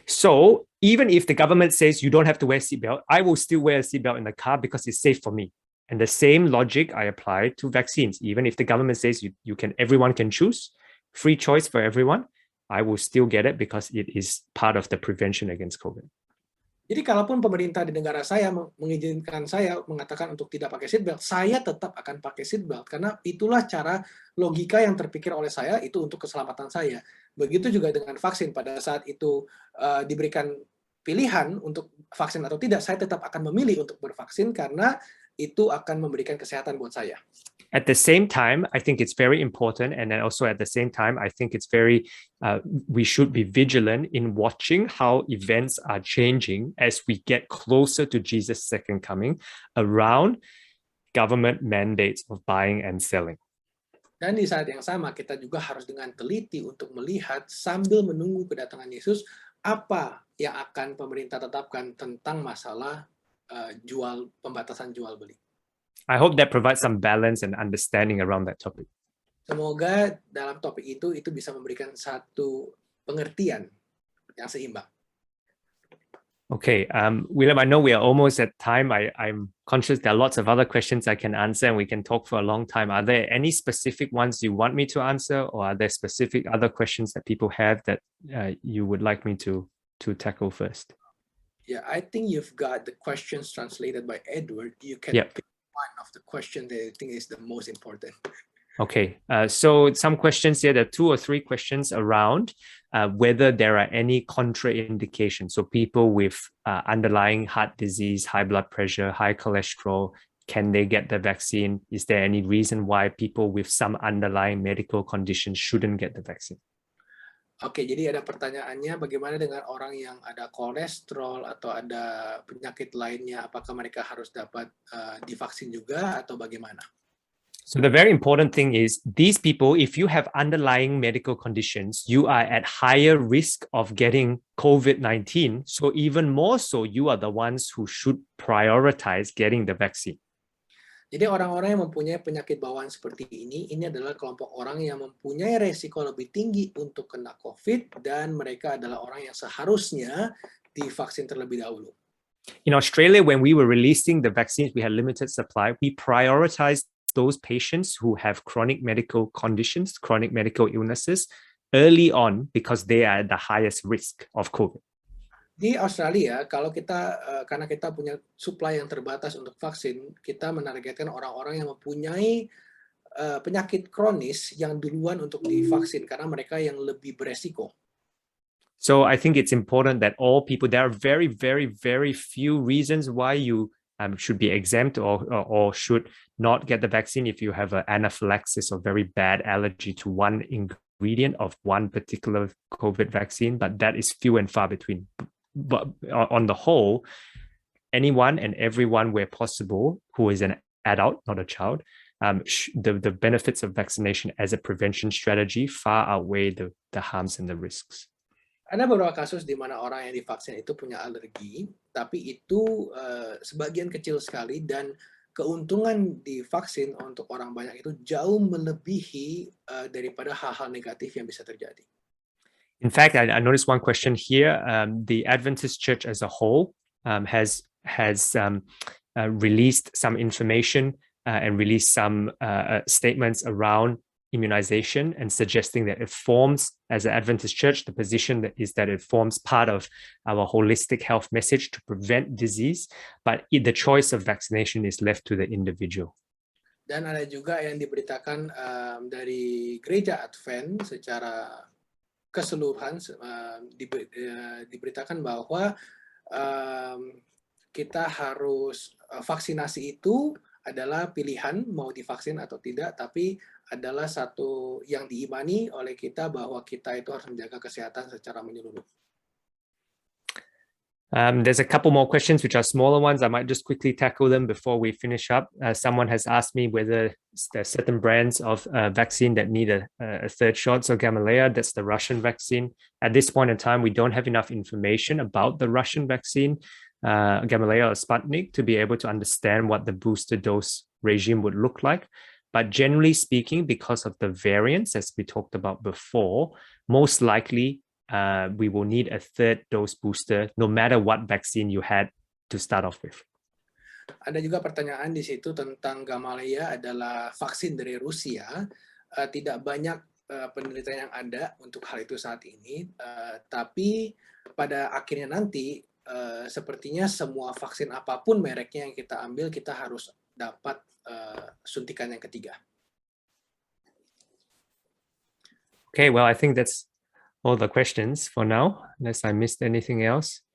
So even if the government says you don't have to wear seatbelt, I will still wear a seatbelt in the car because it's safe for me. And the same logic I apply to vaccines. Even if the government says everyone can choose, free choice for everyone, I will still get it because it is part of the prevention against COVID. Jadi kalaupun pemerintah di negara saya mengizinkan saya mengatakan untuk tidak pakai seatbelt, saya tetap akan pakai seatbelt karena itulah cara logika yang terpikir oleh saya itu untuk keselamatan saya. Begitu juga dengan vaksin pada saat itu diberikan pilihan untuk vaksin atau tidak, saya tetap akan memilih untuk bervaksin karena itu akan memberikan kesehatan buat saya. At the same time, I think it's very important, and then also at the same time, I think it's we should be vigilant in watching how events are changing as we get closer to Jesus' second coming around government mandates of buying and selling. Dan di saat yang sama, kita juga harus dengan teliti untuk melihat sambil menunggu kedatangan Yesus, apa yang akan pemerintah tetapkan tentang masalah pembatasan jual beli. I hope that provides some balance and understanding around that topic. Semoga dalam topik itu bisa memberikan satu pengertian yang seimbang. Okay, William, I know we are almost at time. I'm conscious there are lots of other questions I can answer and we can talk for a long time. Are there any specific ones you want me to answer, or are there specific other questions that people have that you would like me to tackle first? Yeah, I think you've got the questions translated by Edward. You can pick one of the questions that you think is the most important. Okay, so some questions here, there are 2 or 3 questions around whether there are any contraindications. So people with underlying heart disease, high blood pressure, high cholesterol, can they get the vaccine? Is there any reason why people with some underlying medical conditions shouldn't get the vaccine? Oke, jadi ada pertanyaannya, bagaimana dengan orang yang ada kolesterol atau ada penyakit lainnya, apakah mereka harus dapat divaksin juga atau bagaimana? So the very important thing is these people, if you have underlying medical conditions, you are at higher risk of getting COVID-19. So even more so, you are the ones who should prioritize getting the vaccine. Jadi orang-orang yang mempunyai penyakit bawaan seperti ini adalah kelompok orang yang mempunyai resiko lebih tinggi untuk kena COVID dan mereka adalah orang yang seharusnya divaksin terlebih dahulu. In Australia, when we were releasing the vaccines, we had limited supply. We prioritized those patients who have chronic medical conditions, chronic medical illnesses early on because they are at the highest risk of COVID. Di Australia, kalau kita karena kita punya supply yang terbatas untuk vaksin, kita menargetkan orang-orang yang mempunyai penyakit kronis yang duluan untuk divaksin karena mereka yang lebih beresiko. So I think it's important that all people, there are very, very, very few reasons why you should be exempt or should not get the vaccine if you have an anaphylaxis or very bad allergy to one ingredient of one particular COVID vaccine, but that is few and far between. But on the whole, anyone and everyone where possible who is an adult, not a child, the benefits of vaccination as a prevention strategy far outweigh the harms and the risks. Ada beberapa kasus di mana orang yang divaksin itu punya alergi, tapi itu sebagian kecil sekali dan keuntungan divaksin untuk orang banyak itu jauh melebihi daripada hal-hal negatif yang bisa terjadi. In fact, I noticed one question here. The Adventist Church as a whole has released some information and released some statements around immunization and suggesting that it forms, as an Adventist Church, the position is that it forms part of our holistic health message to prevent disease, but the choice of vaccination is left to the individual. Dan ada juga yang diberitakan dari gereja Advent secara keseluruhan diberitakan bahwa kita harus vaksinasi itu adalah pilihan mau divaksin atau tidak, tapi adalah satu yang diimani oleh kita bahwa kita itu harus menjaga kesehatan secara menyeluruh. There's a couple more questions which are smaller ones. I might just quickly tackle them before we finish up. Someone has asked me whether there are certain brands of vaccine that need a third shot. So Gamaleya, that's the Russian vaccine. At this point in time, we don't have enough information about the Russian vaccine, Gamaleya or Sputnik, to be able to understand what the booster dose regime would look like. But generally speaking, because of the variants, as we talked about before, most likely we will need a third dose booster no matter what vaccine you had to start off with. Ada juga pertanyaan di situ tentang Gamaleya adalah vaksin dari Rusia. Tidak banyak penelitian yang ada untuk hal itu saat ini, tapi pada akhirnya nanti sepertinya semua vaksin apapun mereknya yang kita ambil, kita harus dapat suntikan yang ketiga. Okay, well, I think that's all the questions for now, unless I missed anything else.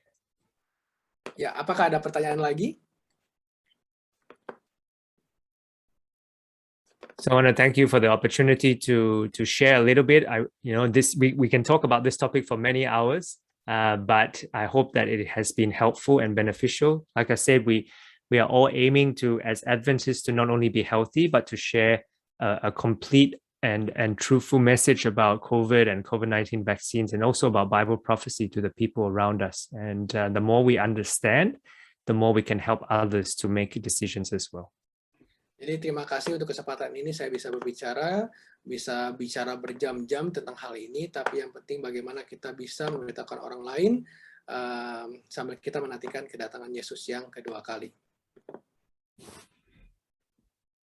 Ya, apakah ada pertanyaan lagi? So I want to thank you for the opportunity to share a little bit. We can talk about this topic for many hours, but I hope that it has been helpful and beneficial. Like I said, we are all aiming to, as Adventists, to not only be healthy, but to share a complete and truthful message about COVID and COVID-19 vaccines, and also about Bible prophecy to the people around us. And the more we understand, the more we can help others to make decisions as well. Jadi terima kasih untuk kesempatan ini, saya bisa bicara berjam-jam tentang hal ini, tapi yang penting bagaimana kita bisa memberitakan orang lain sambil kita menantikan kedatangan Yesus yang kedua kali.